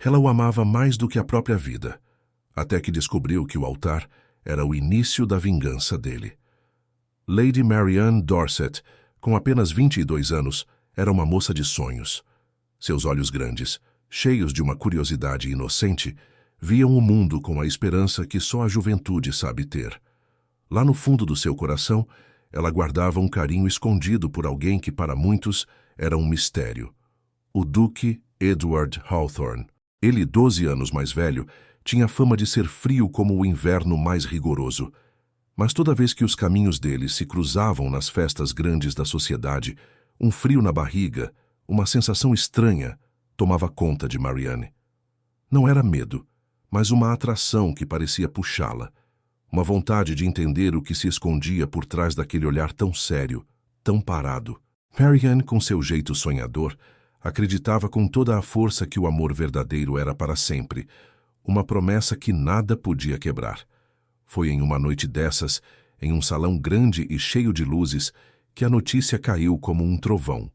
Ela o amava mais do que a própria vida, até que descobriu que o altar era o início da vingança dele. Lady Marianne Dorset, com apenas 22 anos, era uma moça de sonhos. Seus olhos grandes, cheios de uma curiosidade inocente, viam o mundo com a esperança que só a juventude sabe ter. Lá no fundo do seu coração, ela guardava um carinho escondido por alguém que para muitos era um mistério. O Duque Edward Hawthorne. Ele, 12 anos mais velho, tinha fama de ser frio como o inverno mais rigoroso. Mas toda vez que os caminhos dele se cruzavam nas festas grandes da sociedade, um frio na barriga, uma sensação estranha, tomava conta de Marianne. Não era medo, mas uma atração que parecia puxá-la. Uma vontade de entender o que se escondia por trás daquele olhar tão sério, tão parado. Marianne, com seu jeito sonhador, acreditava com toda a força que o amor verdadeiro era para sempre, uma promessa que nada podia quebrar. Foi em uma noite dessas, em um salão grande e cheio de luzes, que a notícia caiu como um trovão.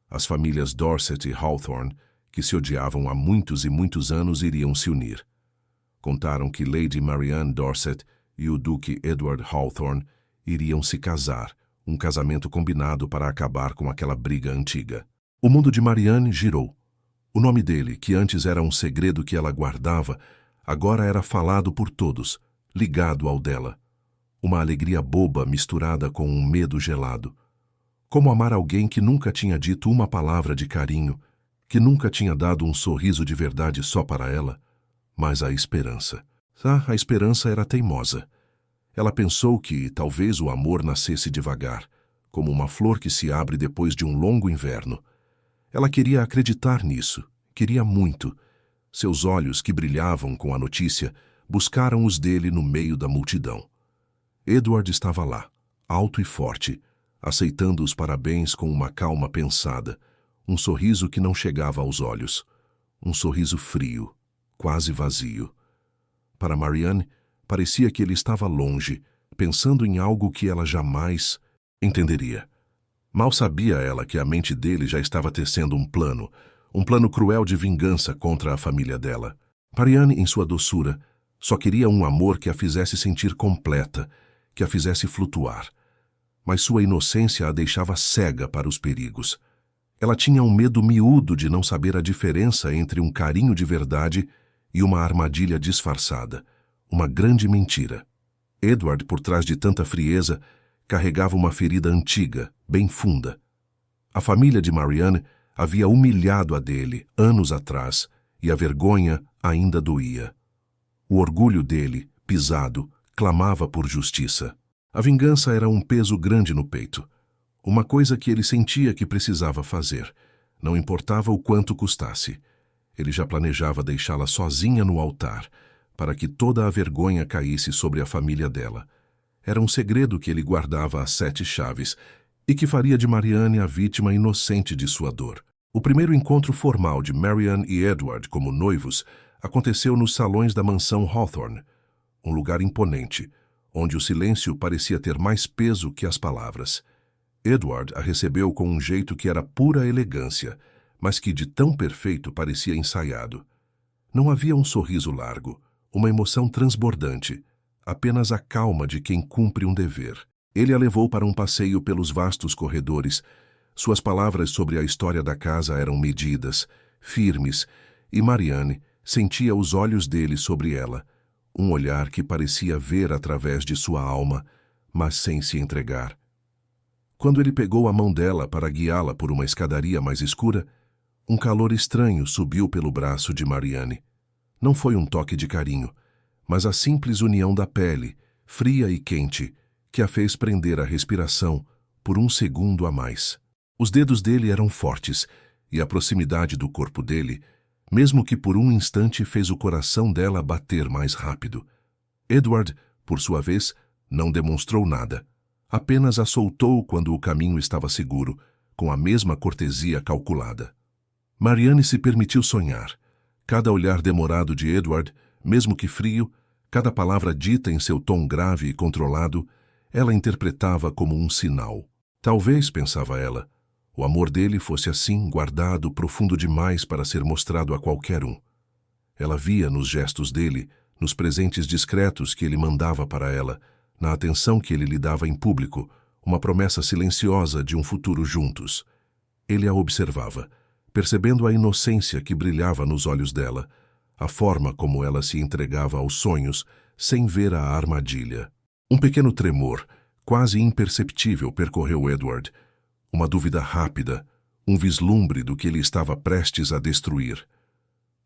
As famílias Dorset e Hawthorne, que se odiavam há muitos e muitos anos, iriam se unir. Contaram que Lady Marianne Dorset e o Duque Edward Hawthorne iriam se casar, um casamento combinado para acabar com aquela briga antiga. O mundo de Marianne girou. O nome dele, que antes era um segredo que ela guardava, agora era falado por todos, ligado ao dela. Uma alegria boba misturada com um medo gelado. Como amar alguém que nunca tinha dito uma palavra de carinho, que nunca tinha dado um sorriso de verdade só para ela? Mas a esperança. A esperança era teimosa. Ela pensou que talvez o amor nascesse devagar, como uma flor que se abre depois de um longo inverno. Ela queria acreditar nisso, queria muito. Seus olhos, que brilhavam com a notícia, buscaram os dele no meio da multidão. Edward estava lá, alto e forte, aceitando os parabéns com uma calma pensada, um sorriso que não chegava aos olhos, um sorriso frio, quase vazio. Para Marianne, parecia que ele estava longe, pensando em algo que ela jamais entenderia. Mal sabia ela que a mente dele já estava tecendo um plano cruel de vingança contra a família dela. Marianne, em sua doçura, só queria um amor que a fizesse sentir completa, que a fizesse flutuar. Mas sua inocência a deixava cega para os perigos. Ela tinha um medo miúdo de não saber a diferença entre um carinho de verdade e uma armadilha disfarçada, uma grande mentira. Edward, por trás de tanta frieza, carregava uma ferida antiga, bem funda. A família de Marianne havia humilhado a dele anos atrás e a vergonha ainda doía. O orgulho dele, pisado, clamava por justiça. A vingança era um peso grande no peito, uma coisa que ele sentia que precisava fazer, não importava o quanto custasse. Ele já planejava deixá-la sozinha no altar, para que toda a vergonha caísse sobre a família dela. Era um segredo que ele guardava às 7 chaves e que faria de Marianne a vítima inocente de sua dor. O primeiro encontro formal de Marianne e Edward como noivos aconteceu nos salões da mansão Hawthorne, um lugar imponente, onde o silêncio parecia ter mais peso que as palavras. Edward a recebeu com um jeito que era pura elegância, mas que de tão perfeito parecia ensaiado. Não havia um sorriso largo, uma emoção transbordante, apenas a calma de quem cumpre um dever. Ele a levou para um passeio pelos vastos corredores. Suas palavras sobre a história da casa eram medidas, firmes, e Marianne sentia os olhos dele sobre ela, um olhar que parecia ver através de sua alma, mas sem se entregar. Quando ele pegou a mão dela para guiá-la por uma escadaria mais escura, um calor estranho subiu pelo braço de Marianne. Não foi um toque de carinho, mas a simples união da pele, fria e quente, que a fez prender a respiração por um segundo a mais. Os dedos dele eram fortes, e a proximidade do corpo dele, mesmo que por um instante, fez o coração dela bater mais rápido. Edward, por sua vez, não demonstrou nada. Apenas a soltou quando o caminho estava seguro, com a mesma cortesia calculada. Marianne se permitiu sonhar. Cada olhar demorado de Edward, mesmo que frio, cada palavra dita em seu tom grave e controlado, ela interpretava como um sinal. Talvez, pensava ela, o amor dele fosse assim, guardado, profundo demais para ser mostrado a qualquer um. Ela via nos gestos dele, nos presentes discretos que ele mandava para ela, na atenção que ele lhe dava em público, uma promessa silenciosa de um futuro juntos. Ele a observava, percebendo a inocência que brilhava nos olhos dela, a forma como ela se entregava aos sonhos, sem ver a armadilha. Um pequeno tremor, quase imperceptível, percorreu Edward. Uma dúvida rápida, um vislumbre do que ele estava prestes a destruir.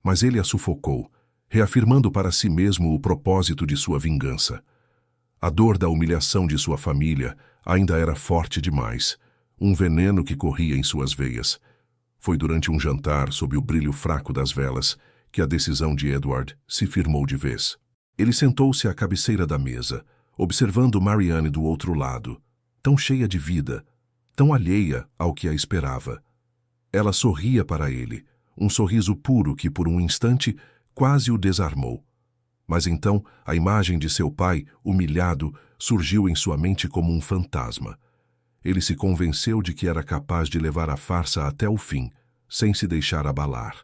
Mas ele a sufocou, reafirmando para si mesmo o propósito de sua vingança. A dor da humilhação de sua família ainda era forte demais, um veneno que corria em suas veias. Foi durante um jantar, sob o brilho fraco das velas, que a decisão de Edward se firmou de vez. Ele sentou-se à cabeceira da mesa, observando Marianne do outro lado, tão cheia de vida, tão alheia ao que a esperava. Ela sorria para ele, um sorriso puro que por um instante quase o desarmou. Mas então a imagem de seu pai, humilhado, surgiu em sua mente como um fantasma. Ele se convenceu de que era capaz de levar a farsa até o fim, sem se deixar abalar.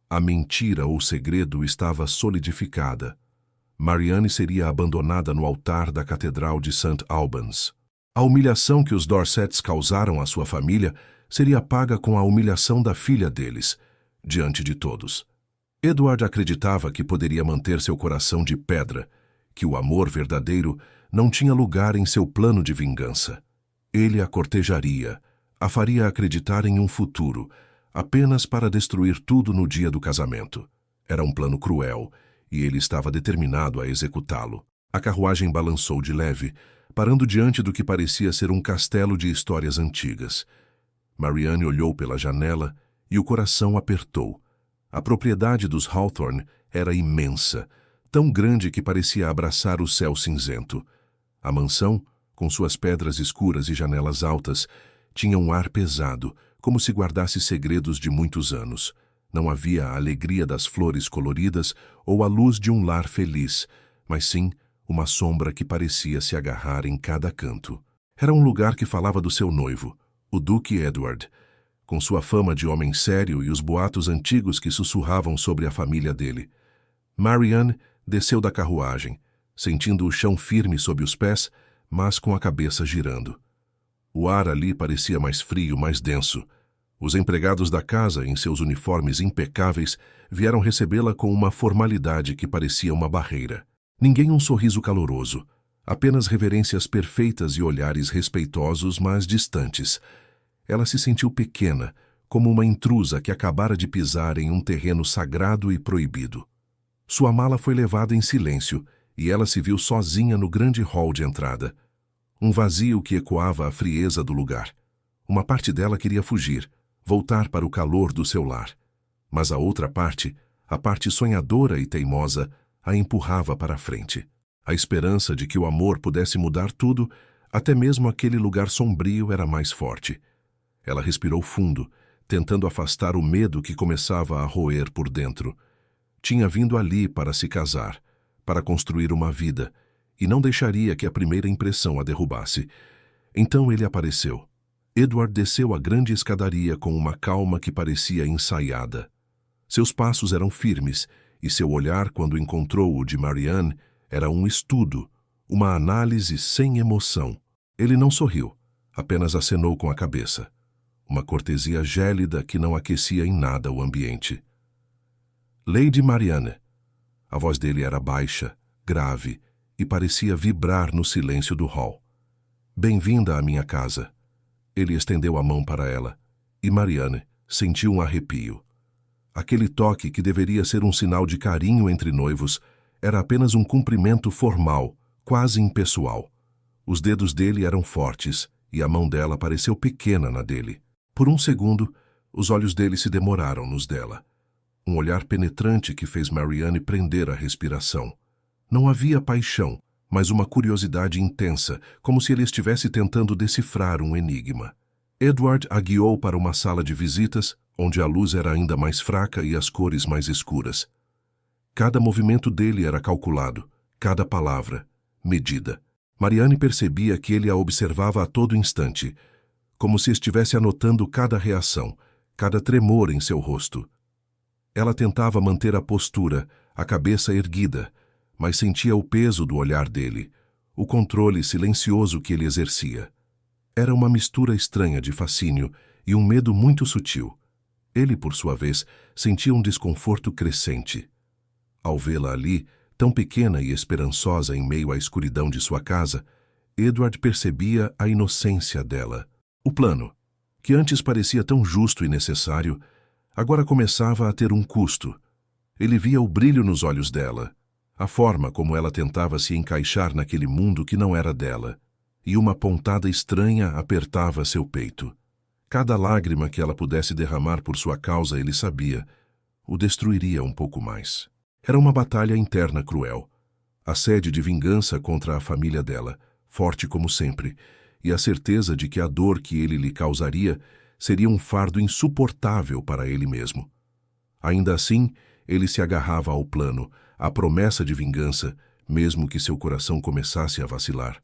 A mentira ou segredo estava solidificada. Marianne seria abandonada no altar da Catedral de St. Albans. A humilhação que os Dorsets causaram à sua família seria paga com a humilhação da filha deles, diante de todos. Edward acreditava que poderia manter seu coração de pedra, que o amor verdadeiro não tinha lugar em seu plano de vingança. Ele a cortejaria, a faria acreditar em um futuro, apenas para destruir tudo no dia do casamento. Era um plano cruel, e ele estava determinado a executá-lo. A carruagem balançou de leve, parando diante do que parecia ser um castelo de histórias antigas. Marianne olhou pela janela e o coração apertou. A propriedade dos Hawthorne era imensa, tão grande que parecia abraçar o céu cinzento. A mansão, com suas pedras escuras e janelas altas, tinha um ar pesado, como se guardasse segredos de muitos anos. Não havia a alegria das flores coloridas ou a luz de um lar feliz, mas sim uma sombra que parecia se agarrar em cada canto. Era um lugar que falava do seu noivo, o Duque Edward, com sua fama de homem sério e os boatos antigos que sussurravam sobre a família dele. Marianne desceu da carruagem, sentindo o chão firme sob os pés, mas com a cabeça girando. O ar ali parecia mais frio, mais denso. Os empregados da casa, em seus uniformes impecáveis, vieram recebê-la com uma formalidade que parecia uma barreira. Ninguém um sorriso caloroso, apenas reverências perfeitas e olhares respeitosos, mas distantes. Ela se sentiu pequena, como uma intrusa que acabara de pisar em um terreno sagrado e proibido. Sua mala foi levada em silêncio, e ela se viu sozinha no grande hall de entrada. Um vazio que ecoava a frieza do lugar. Uma parte dela queria fugir, voltar para o calor do seu lar. Mas a outra parte, a parte sonhadora e teimosa, a empurrava para a frente. A esperança de que o amor pudesse mudar tudo, até mesmo aquele lugar sombrio, era mais forte. Ela respirou fundo, tentando afastar o medo que começava a roer por dentro. Tinha vindo ali para se casar, para construir uma vida, e não deixaria que a primeira impressão a derrubasse. Então ele apareceu. Edward desceu a grande escadaria com uma calma que parecia ensaiada. Seus passos eram firmes, e seu olhar, quando encontrou o de Marianne, era um estudo, uma análise sem emoção. Ele não sorriu, apenas acenou com a cabeça. Uma cortesia gélida que não aquecia em nada o ambiente. Lady Marianne. A voz dele era baixa, grave, e parecia vibrar no silêncio do hall. Bem-vinda à minha casa. Ele estendeu a mão para ela, e Marianne sentiu um arrepio. Aquele toque que deveria ser um sinal de carinho entre noivos era apenas um cumprimento formal, quase impessoal. Os dedos dele eram fortes, e a mão dela pareceu pequena na dele. Por um segundo, os olhos dele se demoraram nos dela. Um olhar penetrante que fez Marianne prender a respiração. Não havia paixão, mas uma curiosidade intensa, como se ele estivesse tentando decifrar um enigma. Edward a guiou para uma sala de visitas, onde a luz era ainda mais fraca e as cores mais escuras. Cada movimento dele era calculado, cada palavra, medida. Marianne percebia que ele a observava a todo instante, como se estivesse anotando cada reação, cada tremor em seu rosto. Ela tentava manter a postura, a cabeça erguida, mas sentia o peso do olhar dele, o controle silencioso que ele exercia. Era uma mistura estranha de fascínio e um medo muito sutil. Ele, por sua vez, sentia um desconforto crescente. Ao vê-la ali, tão pequena e esperançosa em meio à escuridão de sua casa, Edward percebia a inocência dela. O plano, que antes parecia tão justo e necessário, agora começava a ter um custo. Ele via o brilho nos olhos dela, a forma como ela tentava se encaixar naquele mundo que não era dela, e uma pontada estranha apertava seu peito. Cada lágrima que ela pudesse derramar por sua causa, ele sabia, o destruiria um pouco mais. Era uma batalha interna cruel. A sede de vingança contra a família dela, forte como sempre, e a certeza de que a dor que ele lhe causaria seria um fardo insuportável para ele mesmo. Ainda assim, ele se agarrava ao plano, à promessa de vingança, mesmo que seu coração começasse a vacilar.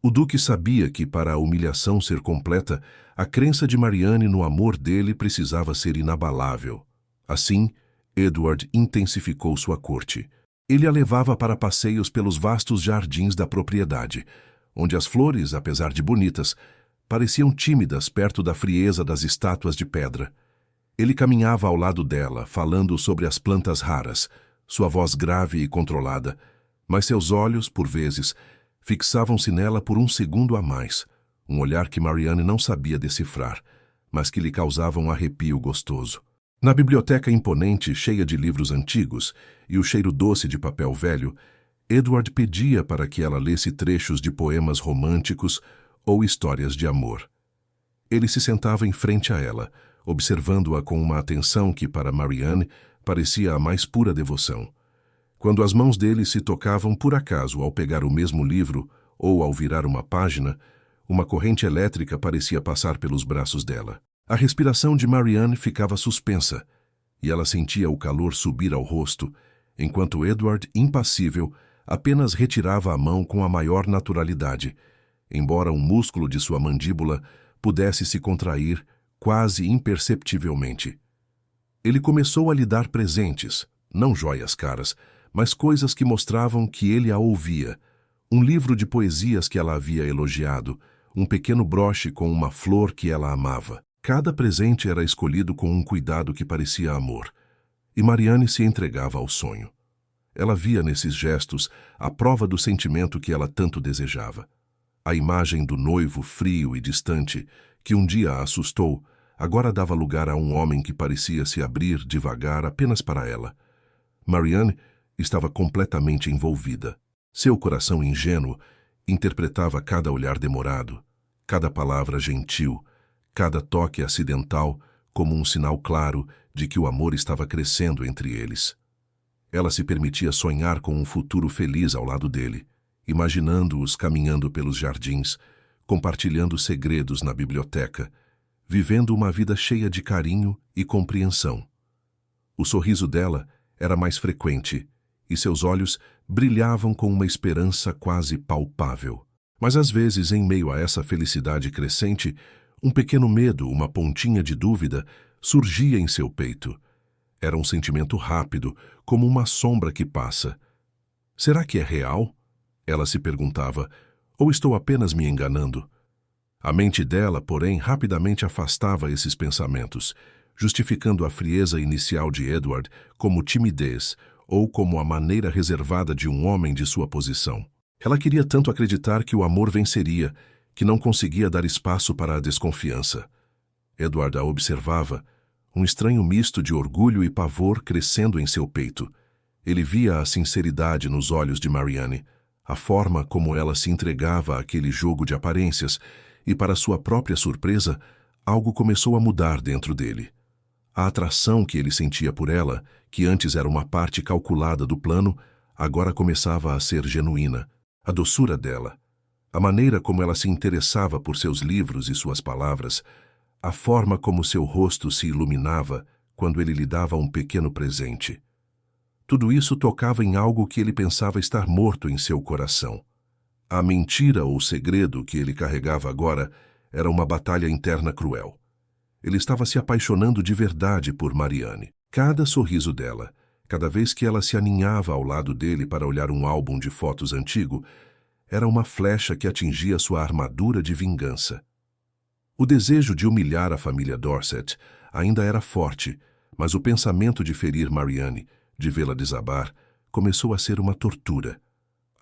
O duque sabia que, para a humilhação ser completa, a crença de Marianne no amor dele precisava ser inabalável. Assim, Edward intensificou sua corte. Ele a levava para passeios pelos vastos jardins da propriedade, onde as flores, apesar de bonitas, pareciam tímidas perto da frieza das estátuas de pedra. Ele caminhava ao lado dela, falando sobre as plantas raras, sua voz grave e controlada, mas seus olhos, por vezes, fixavam-se nela por um segundo a mais, um olhar que Marianne não sabia decifrar, mas que lhe causava um arrepio gostoso. Na biblioteca imponente, cheia de livros antigos e o cheiro doce de papel velho, Edward pedia para que ela lesse trechos de poemas românticos ou histórias de amor. Ele se sentava em frente a ela, observando-a com uma atenção que, para Marianne, parecia a mais pura devoção. Quando as mãos dele se tocavam por acaso ao pegar o mesmo livro ou ao virar uma página, uma corrente elétrica parecia passar pelos braços dela. A respiração de Marianne ficava suspensa, e ela sentia o calor subir ao rosto, enquanto Edward, impassível, apenas retirava a mão com a maior naturalidade, embora um músculo de sua mandíbula pudesse se contrair quase imperceptivelmente. Ele começou a lhe dar presentes, não joias caras, mas coisas que mostravam que ele a ouvia. Um livro de poesias que ela havia elogiado, um pequeno broche com uma flor que ela amava. Cada presente era escolhido com um cuidado que parecia amor, e Marianne se entregava ao sonho. Ela via nesses gestos a prova do sentimento que ela tanto desejava. A imagem do noivo frio e distante, que um dia a assustou, agora dava lugar a um homem que parecia se abrir devagar apenas para ela. Marianne estava completamente envolvida. Seu coração ingênuo interpretava cada olhar demorado, cada palavra gentil, cada toque acidental como um sinal claro de que o amor estava crescendo entre eles. Ela se permitia sonhar com um futuro feliz ao lado dele, imaginando-os caminhando pelos jardins, compartilhando segredos na biblioteca, vivendo uma vida cheia de carinho e compreensão. O sorriso dela era mais frequente e seus olhos brilhavam com uma esperança quase palpável. Mas às vezes, em meio a essa felicidade crescente, um pequeno medo, uma pontinha de dúvida, surgia em seu peito. Era um sentimento rápido, como uma sombra que passa. Será que é real? Ela se perguntava, ou estou apenas me enganando? A mente dela, porém, rapidamente afastava esses pensamentos, justificando a frieza inicial de Edward como timidez ou como a maneira reservada de um homem de sua posição. Ela queria tanto acreditar que o amor venceria, que não conseguia dar espaço para a desconfiança. Edward a observava, um estranho misto de orgulho e pavor crescendo em seu peito. Ele via a sinceridade nos olhos de Marianne, a forma como ela se entregava àquele jogo de aparências, e para sua própria surpresa, algo começou a mudar dentro dele. A atração que ele sentia por ela, que antes era uma parte calculada do plano, agora começava a ser genuína. A doçura dela, a maneira como ela se interessava por seus livros e suas palavras, a forma como seu rosto se iluminava quando ele lhe dava um pequeno presente. Tudo isso tocava em algo que ele pensava estar morto em seu coração. A mentira ou segredo que ele carregava agora era uma batalha interna cruel. Ele estava se apaixonando de verdade por Marianne. Cada sorriso dela, cada vez que ela se aninhava ao lado dele para olhar um álbum de fotos antigo, era uma flecha que atingia sua armadura de vingança. O desejo de humilhar a família Dorset ainda era forte, mas o pensamento de ferir Marianne, de vê-la desabar, começou a ser uma tortura.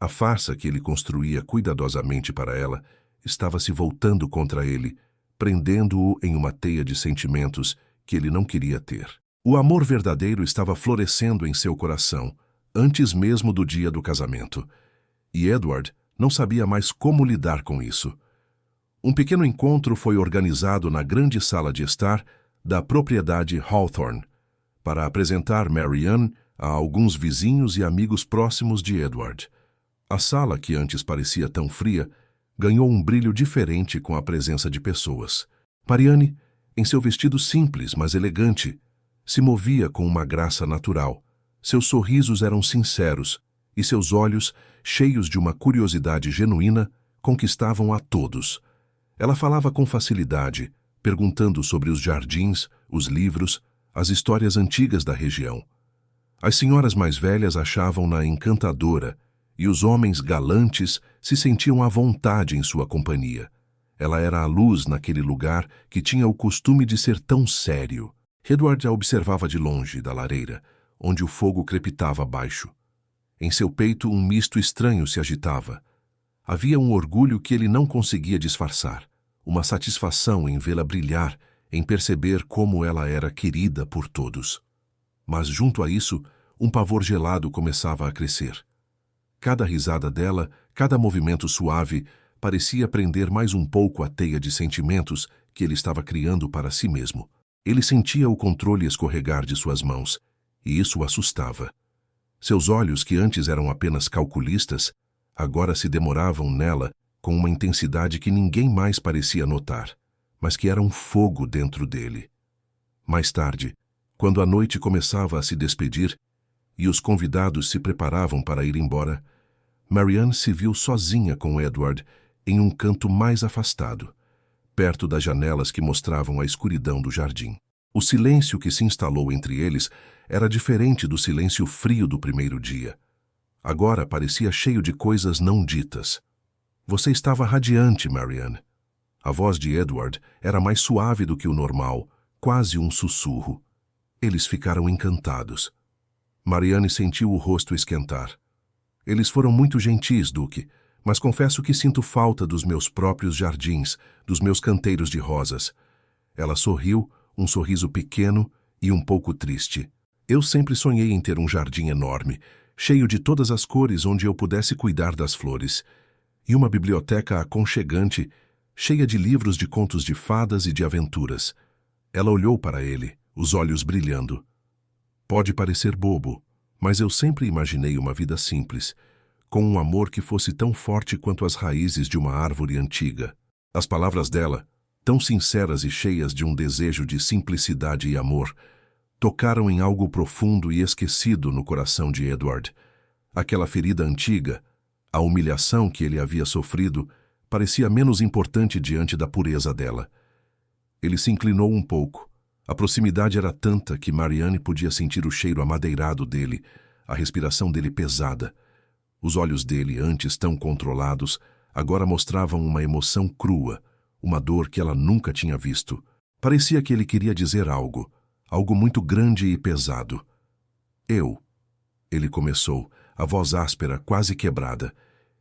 A farsa que ele construía cuidadosamente para ela estava se voltando contra ele, prendendo-o em uma teia de sentimentos que ele não queria ter. O amor verdadeiro estava florescendo em seu coração, antes mesmo do dia do casamento. E Edward não sabia mais como lidar com isso. Um pequeno encontro foi organizado na grande sala de estar da propriedade Hawthorne, para apresentar Marianne a alguns vizinhos e amigos próximos de Edward. A sala, que antes parecia tão fria, ganhou um brilho diferente com a presença de pessoas. Marianne, em seu vestido simples, mas elegante, se movia com uma graça natural. Seus sorrisos eram sinceros e seus olhos, cheios de uma curiosidade genuína, conquistavam a todos. Ela falava com facilidade, perguntando sobre os jardins, os livros, as histórias antigas da região. As senhoras mais velhas achavam-na encantadora e os homens galantes se sentiam à vontade em sua companhia. Ela era a luz naquele lugar que tinha o costume de ser tão sério. Edward a observava de longe, da lareira, onde o fogo crepitava abaixo. Em seu peito um misto estranho se agitava. Havia um orgulho que ele não conseguia disfarçar, uma satisfação em vê-la brilhar, em perceber como ela era querida por todos. Mas junto a isso, um pavor gelado começava a crescer. Cada risada dela, cada movimento suave, parecia prender mais um pouco a teia de sentimentos que ele estava criando para si mesmo. Ele sentia o controle escorregar de suas mãos, e isso o assustava. Seus olhos, que antes eram apenas calculistas, agora se demoravam nela com uma intensidade que ninguém mais parecia notar, mas que era um fogo dentro dele. Mais tarde, quando a noite começava a se despedir e os convidados se preparavam para ir embora, Marianne se viu sozinha com Edward em um canto mais afastado, perto das janelas que mostravam a escuridão do jardim. O silêncio que se instalou entre eles era diferente do silêncio frio do primeiro dia. Agora parecia cheio de coisas não ditas. Você estava radiante, Marianne. A voz de Edward era mais suave do que o normal, quase um sussurro. Eles ficaram encantados. Marianne sentiu o rosto esquentar. Eles foram muito gentis, Duque, mas confesso que sinto falta dos meus próprios jardins, dos meus canteiros de rosas. Ela sorriu, um sorriso pequeno e um pouco triste. Eu sempre sonhei em ter um jardim enorme, cheio de todas as cores onde eu pudesse cuidar das flores, e uma biblioteca aconchegante, cheia de livros de contos de fadas e de aventuras. Ela olhou para ele, os olhos brilhando. Pode parecer bobo, mas eu sempre imaginei uma vida simples, com um amor que fosse tão forte quanto as raízes de uma árvore antiga. As palavras dela, tão sinceras e cheias de um desejo de simplicidade e amor, tocaram em algo profundo e esquecido no coração de Edward. Aquela ferida antiga, a humilhação que ele havia sofrido, parecia menos importante diante da pureza dela. Ele se inclinou um pouco. A proximidade era tanta que Marianne podia sentir o cheiro amadeirado dele, a respiração dele pesada. Os olhos dele, antes tão controlados, agora mostravam uma emoção crua, uma dor que ela nunca tinha visto. Parecia que ele queria dizer algo, algo muito grande e pesado. Ele começou, a voz áspera, quase quebrada.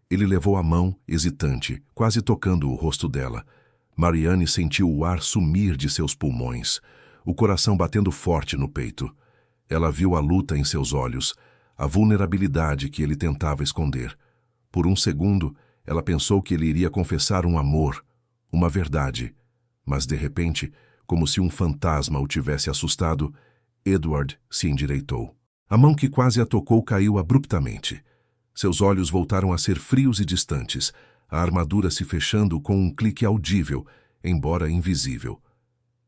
Ele levou a mão, hesitante, quase tocando o rosto dela. Marianne sentiu o ar sumir de seus pulmões, o coração batendo forte no peito. Ela viu a luta em seus olhos, a vulnerabilidade que ele tentava esconder. Por um segundo, ela pensou que ele iria confessar um amor, uma verdade. Mas, de repente, como se um fantasma o tivesse assustado, Edward se endireitou. A mão que quase a tocou caiu abruptamente. Seus olhos voltaram a ser frios e distantes, a armadura se fechando com um clique audível, embora invisível.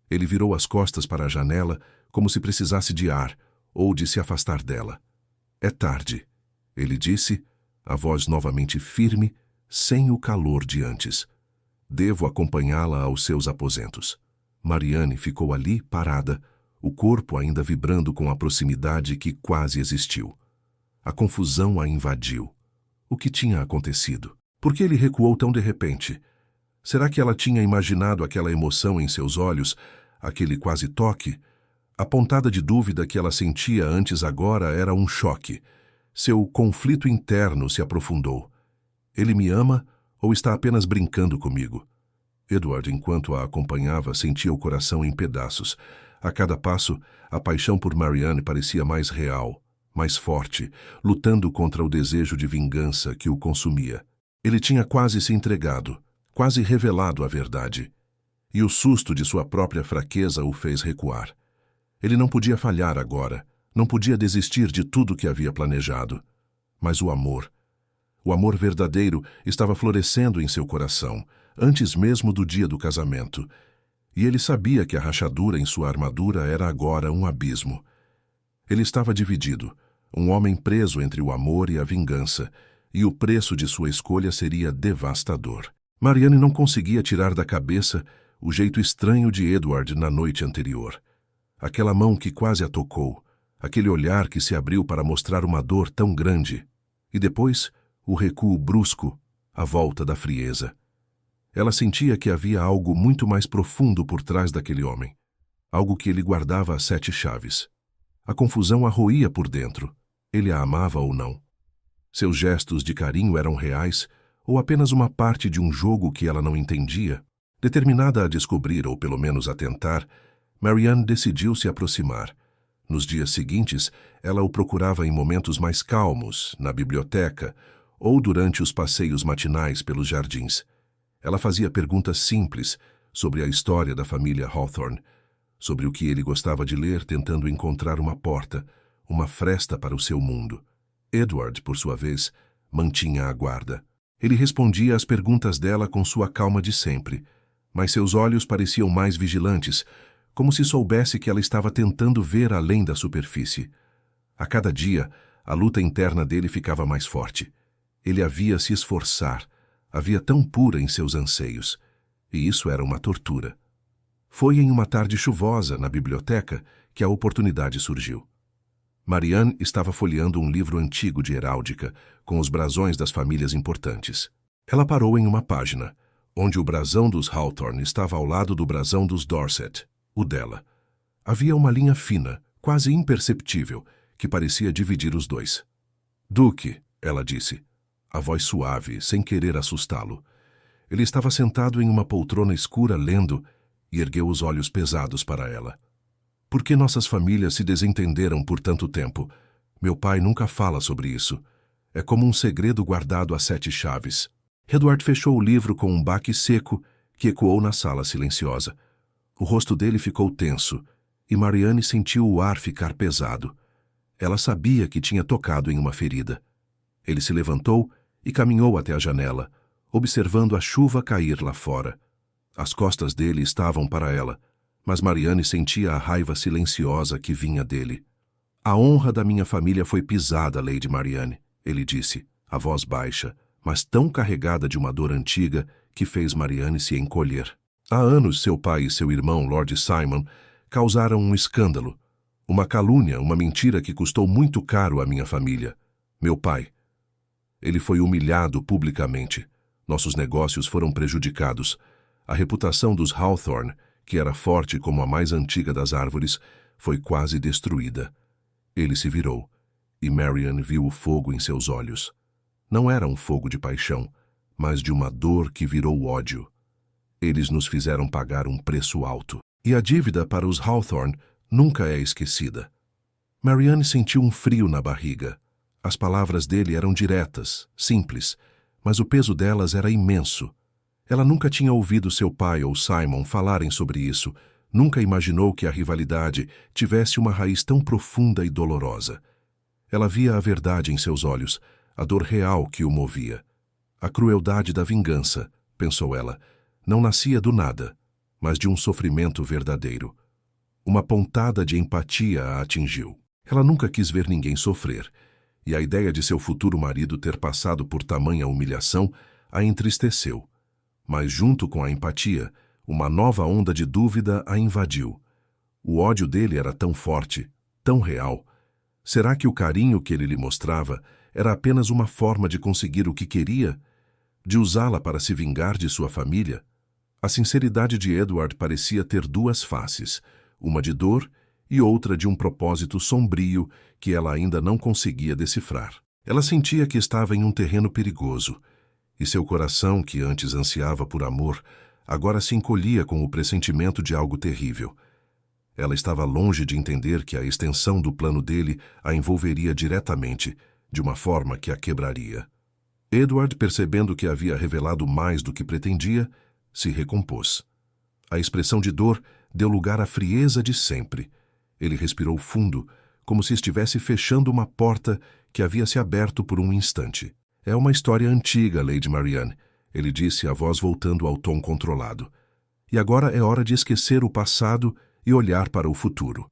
Ele virou as costas para a janela, como se precisasse de ar, ou de se afastar dela. É tarde, ele disse, a voz novamente firme, sem o calor de antes. Devo acompanhá-la aos seus aposentos. Marianne ficou ali, parada, o corpo ainda vibrando com a proximidade que quase existiu. A confusão a invadiu. O que tinha acontecido? Por que ele recuou tão de repente? Será que ela tinha imaginado aquela emoção em seus olhos, aquele quase toque? A pontada de dúvida que ela sentia antes agora era um choque. Seu conflito interno se aprofundou. Ele me ama ou está apenas brincando comigo? Edward, enquanto a acompanhava, sentia o coração em pedaços. A cada passo, a paixão por Marianne parecia mais real, mais forte, lutando contra o desejo de vingança que o consumia. Ele tinha quase se entregado, quase revelado a verdade. E o susto de sua própria fraqueza o fez recuar. Ele não podia falhar agora, não podia desistir de tudo que havia planejado. Mas o amor verdadeiro, estava florescendo em seu coração, antes mesmo do dia do casamento. E ele sabia que a rachadura em sua armadura era agora um abismo. Ele estava dividido, um homem preso entre o amor e a vingança, e o preço de sua escolha seria devastador. Marianne não conseguia tirar da cabeça o jeito estranho de Edward na noite anterior. Aquela mão que quase a tocou, aquele olhar que se abriu para mostrar uma dor tão grande. E depois, o recuo brusco, a volta da frieza. Ela sentia que havia algo muito mais profundo por trás daquele homem, algo que ele guardava a 7 chaves. A confusão a roía por dentro. Ele a amava ou não? Seus gestos de carinho eram reais ou apenas uma parte de um jogo que ela não entendia? Determinada a descobrir, ou pelo menos a tentar, Marianne decidiu se aproximar. Nos dias seguintes, ela o procurava em momentos mais calmos, na biblioteca, ou durante os passeios matinais pelos jardins. Ela fazia perguntas simples sobre a história da família Hawthorne, sobre o que ele gostava de ler, tentando encontrar uma porta, uma fresta para o seu mundo. Edward, por sua vez, mantinha a guarda. Ele respondia às perguntas dela com sua calma de sempre, mas seus olhos pareciam mais vigilantes, como se soubesse que ela estava tentando ver além da superfície. A cada dia, a luta interna dele ficava mais forte. Ele havia se esforçar, havia tão pura em seus anseios, e isso era uma tortura. Foi em uma tarde chuvosa, na biblioteca, que a oportunidade surgiu. Marianne estava folheando um livro antigo de heráldica, com os brasões das famílias importantes. Ela parou em uma página, onde o brasão dos Hawthorne estava ao lado do brasão dos Dorset, o dela. Havia uma linha fina, quase imperceptível, que parecia dividir os dois. "Duque", ela disse, a voz suave, sem querer assustá-lo. Ele estava sentado em uma poltrona escura lendo e ergueu os olhos pesados para ela. "Por que nossas famílias se desentenderam por tanto tempo? Meu pai nunca fala sobre isso. É como um segredo guardado a 7 chaves." Edward fechou o livro com um baque seco que ecoou na sala silenciosa. O rosto dele ficou tenso, e Marianne sentiu o ar ficar pesado. Ela sabia que tinha tocado em uma ferida. Ele se levantou e caminhou até a janela, observando a chuva cair lá fora. As costas dele estavam para ela, mas Marianne sentia a raiva silenciosa que vinha dele. "A honra da minha família foi pisada, Lady Marianne", ele disse, a voz baixa, mas tão carregada de uma dor antiga que fez Marianne se encolher. "Há anos seu pai e seu irmão, Lord Simon, causaram um escândalo, uma calúnia, uma mentira que custou muito caro à minha família. Meu pai. Ele foi humilhado publicamente. Nossos negócios foram prejudicados. A reputação dos Hawthorne, que era forte como a mais antiga das árvores, foi quase destruída." Ele se virou, e Marianne viu o fogo em seus olhos. Não era um fogo de paixão, mas de uma dor que virou ódio. Eles nos fizeram pagar um preço alto. E a dívida para os Hawthorne nunca é esquecida. Marianne sentiu um frio na barriga. As palavras dele eram diretas, simples, mas o peso delas era imenso. Ela nunca tinha ouvido seu pai ou Simon falarem sobre isso, nunca imaginou que a rivalidade tivesse uma raiz tão profunda e dolorosa. Ela via a verdade em seus olhos, a dor real que o movia. A crueldade da vingança, pensou ela, não nascia do nada, mas de um sofrimento verdadeiro. Uma pontada de empatia a atingiu. Ela nunca quis ver ninguém sofrer, e a ideia de seu futuro marido ter passado por tamanha humilhação a entristeceu. Mas junto com a empatia, uma nova onda de dúvida a invadiu. O ódio dele era tão forte, tão real. Será que o carinho que ele lhe mostrava era apenas uma forma de conseguir o que queria? De usá-la para se vingar de sua família? A sinceridade de Edward parecia ter duas faces, uma de dor e outra de um propósito sombrio que ela ainda não conseguia decifrar. Ela sentia que estava em um terreno perigoso, e seu coração, que antes ansiava por amor, agora se encolhia com o pressentimento de algo terrível. Ela estava longe de entender que a extensão do plano dele a envolveria diretamente, de uma forma que a quebraria. Edward, percebendo que havia revelado mais do que pretendia, se recompôs. A expressão de dor deu lugar à frieza de sempre. Ele respirou fundo, como se estivesse fechando uma porta que havia se aberto por um instante. É uma história antiga, Lady Marianne, ele disse, a voz voltando ao tom controlado. E agora é hora de esquecer o passado e olhar para o futuro.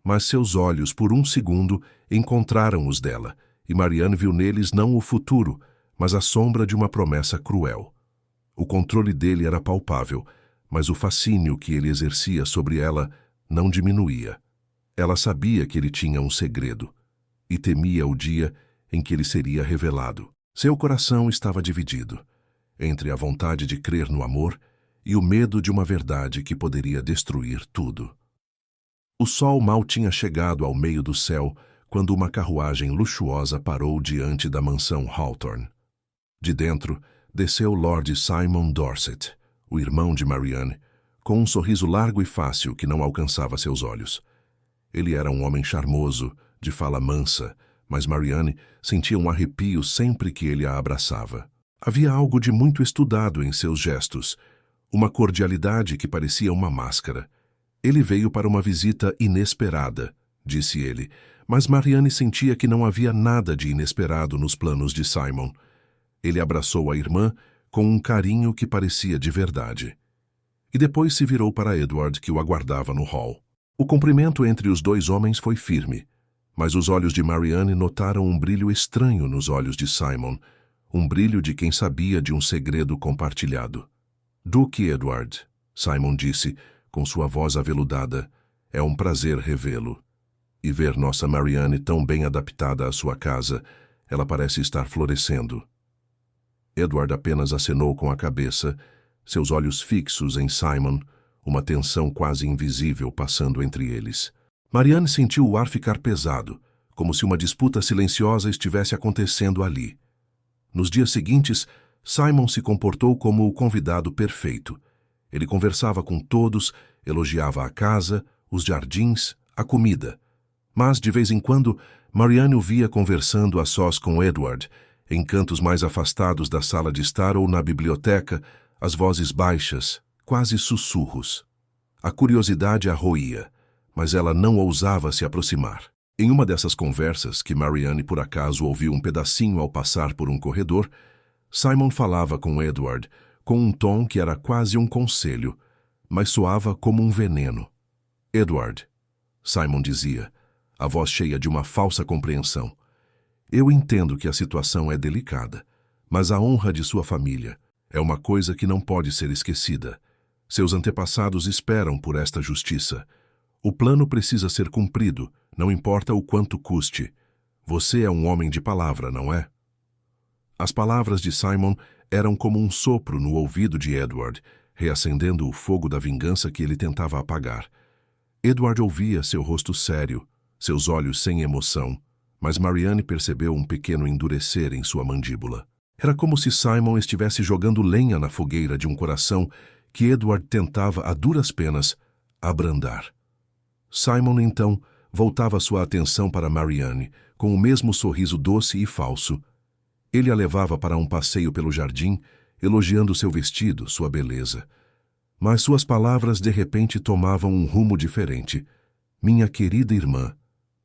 Mas seus olhos, por um segundo, encontraram os dela, e Marianne viu neles não o futuro, mas a sombra de uma promessa cruel. O controle dele era palpável, mas o fascínio que ele exercia sobre ela não diminuía. Ela sabia que ele tinha um segredo, e temia o dia em que ele seria revelado. Seu coração estava dividido, entre a vontade de crer no amor e o medo de uma verdade que poderia destruir tudo. O sol mal tinha chegado ao meio do céu quando uma carruagem luxuosa parou diante da mansão Hawthorne. De dentro, desceu Lord Simon Dorset, o irmão de Marianne, com um sorriso largo e fácil que não alcançava seus olhos. Ele era um homem charmoso, de fala mansa, mas Marianne sentia um arrepio sempre que ele a abraçava. Havia algo de muito estudado em seus gestos, uma cordialidade que parecia uma máscara. Ele veio para uma visita inesperada, disse ele, mas Marianne sentia que não havia nada de inesperado nos planos de Simon. Ele abraçou a irmã com um carinho que parecia de verdade. E depois se virou para Edward, que o aguardava no hall. O cumprimento entre os dois homens foi firme, mas os olhos de Marianne notaram um brilho estranho nos olhos de Simon, um brilho de quem sabia de um segredo compartilhado. Duque Edward, Simon disse, com sua voz aveludada, é um prazer revê-lo. E ver nossa Marianne tão bem adaptada à sua casa, ela parece estar florescendo. Edward apenas acenou com a cabeça, seus olhos fixos em Simon, uma tensão quase invisível passando entre eles. Marianne sentiu o ar ficar pesado, como se uma disputa silenciosa estivesse acontecendo ali. Nos dias seguintes, Simon se comportou como o convidado perfeito. Ele conversava com todos, elogiava a casa, os jardins, a comida. Mas, de vez em quando, Marianne o via conversando a sós com Edward, em cantos mais afastados da sala de estar ou na biblioteca, as vozes baixas, quase sussurros. A curiosidade a roía, mas ela não ousava se aproximar. Em uma dessas conversas, que Marianne por acaso ouviu um pedacinho ao passar por um corredor, Simon falava com Edward com um tom que era quase um conselho, mas soava como um veneno. Edward, Simon dizia, a voz cheia de uma falsa compreensão. Eu entendo que a situação é delicada, mas a honra de sua família é uma coisa que não pode ser esquecida. Seus antepassados esperam por esta justiça. O plano precisa ser cumprido, não importa o quanto custe. Você é um homem de palavra, não é? As palavras de Simon eram como um sopro no ouvido de Edward, reacendendo o fogo da vingança que ele tentava apagar. Edward ouvia seu rosto sério, seus olhos sem emoção, mas Marianne percebeu um pequeno endurecer em sua mandíbula. Era como se Simon estivesse jogando lenha na fogueira de um coração que Edward tentava a duras penas abrandar. Simon, então, voltava sua atenção para Marianne, com o mesmo sorriso doce e falso. Ele a levava para um passeio pelo jardim, elogiando seu vestido, sua beleza. Mas suas palavras de repente tomavam um rumo diferente. Minha querida irmã,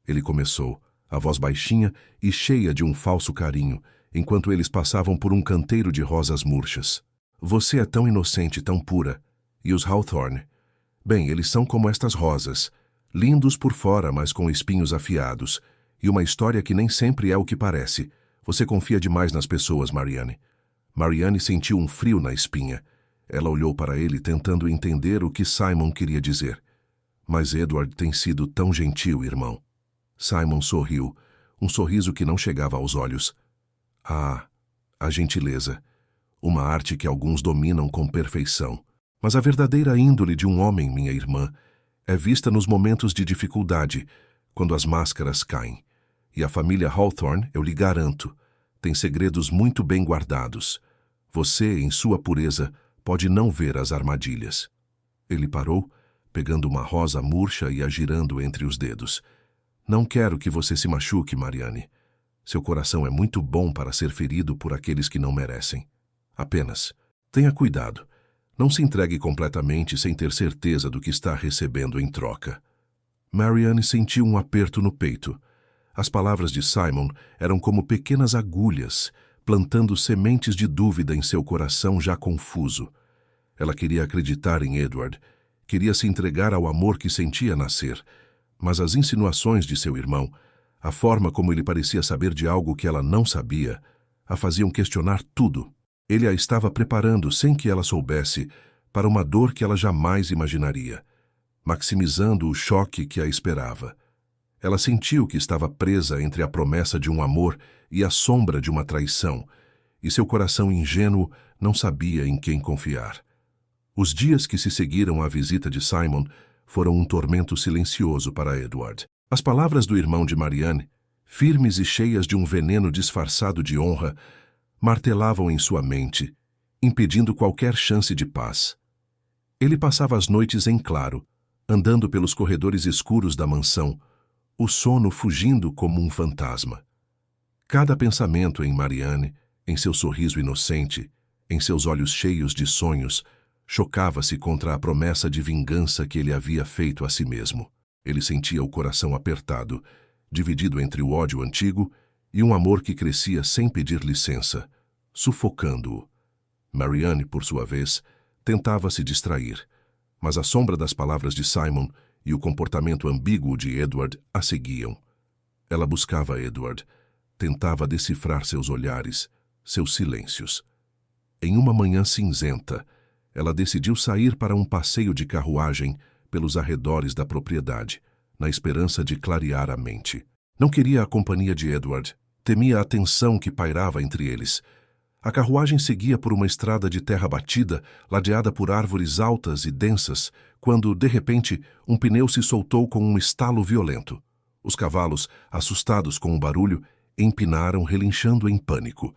ele começou, a voz baixinha e cheia de um falso carinho, enquanto eles passavam por um canteiro de rosas murchas. Você é tão inocente, tão pura. E os Hawthorne? Bem, eles são como estas rosas, lindos por fora, mas com espinhos afiados, e uma história que nem sempre é o que parece. Você confia demais nas pessoas, Marianne. Marianne sentiu um frio na espinha. Ela olhou para ele, tentando entender o que Simon queria dizer. Mas Edward tem sido tão gentil, irmão. Simon sorriu, um sorriso que não chegava aos olhos. Ah, a gentileza. Uma arte que alguns dominam com perfeição. Mas a verdadeira índole de um homem, minha irmã, é vista nos momentos de dificuldade, quando as máscaras caem. E a família Hawthorne, eu lhe garanto, tem segredos muito bem guardados. Você, em sua pureza, pode não ver as armadilhas. Ele parou, pegando uma rosa murcha e a girando entre os dedos. Não quero que você se machuque, Marianne. Seu coração é muito bom para ser ferido por aqueles que não merecem. Apenas, tenha cuidado. Não se entregue completamente sem ter certeza do que está recebendo em troca. Marianne sentiu um aperto no peito. As palavras de Simon eram como pequenas agulhas, plantando sementes de dúvida em seu coração já confuso. Ela queria acreditar em Edward, queria se entregar ao amor que sentia nascer, mas as insinuações de seu irmão, a forma como ele parecia saber de algo que ela não sabia, a faziam questionar tudo. Ele a estava preparando, sem que ela soubesse, para uma dor que ela jamais imaginaria, maximizando o choque que a esperava. Ela sentiu que estava presa entre a promessa de um amor e a sombra de uma traição, e seu coração ingênuo não sabia em quem confiar. Os dias que se seguiram à visita de Simon foram um tormento silencioso para Edward. As palavras do irmão de Marianne, firmes e cheias de um veneno disfarçado de honra, martelavam em sua mente, impedindo qualquer chance de paz. Ele passava as noites em claro, andando pelos corredores escuros da mansão, o sono fugindo como um fantasma. Cada pensamento em Marianne, em seu sorriso inocente, em seus olhos cheios de sonhos, chocava-se contra a promessa de vingança que ele havia feito a si mesmo. Ele sentia o coração apertado, dividido entre o ódio antigo e um amor que crescia sem pedir licença, sufocando-o. Marianne, por sua vez, tentava se distrair, mas a sombra das palavras de Simon e o comportamento ambíguo de Edward a seguiam. Ela buscava Edward, tentava decifrar seus olhares, seus silêncios. Em uma manhã cinzenta, ela decidiu sair para um passeio de carruagem pelos arredores da propriedade, na esperança de clarear a mente. Não queria a companhia de Edward, temia a tensão que pairava entre eles. A carruagem seguia por uma estrada de terra batida, ladeada por árvores altas e densas, quando, de repente, um pneu se soltou com um estalo violento. Os cavalos, assustados com o barulho, empinaram, relinchando em pânico.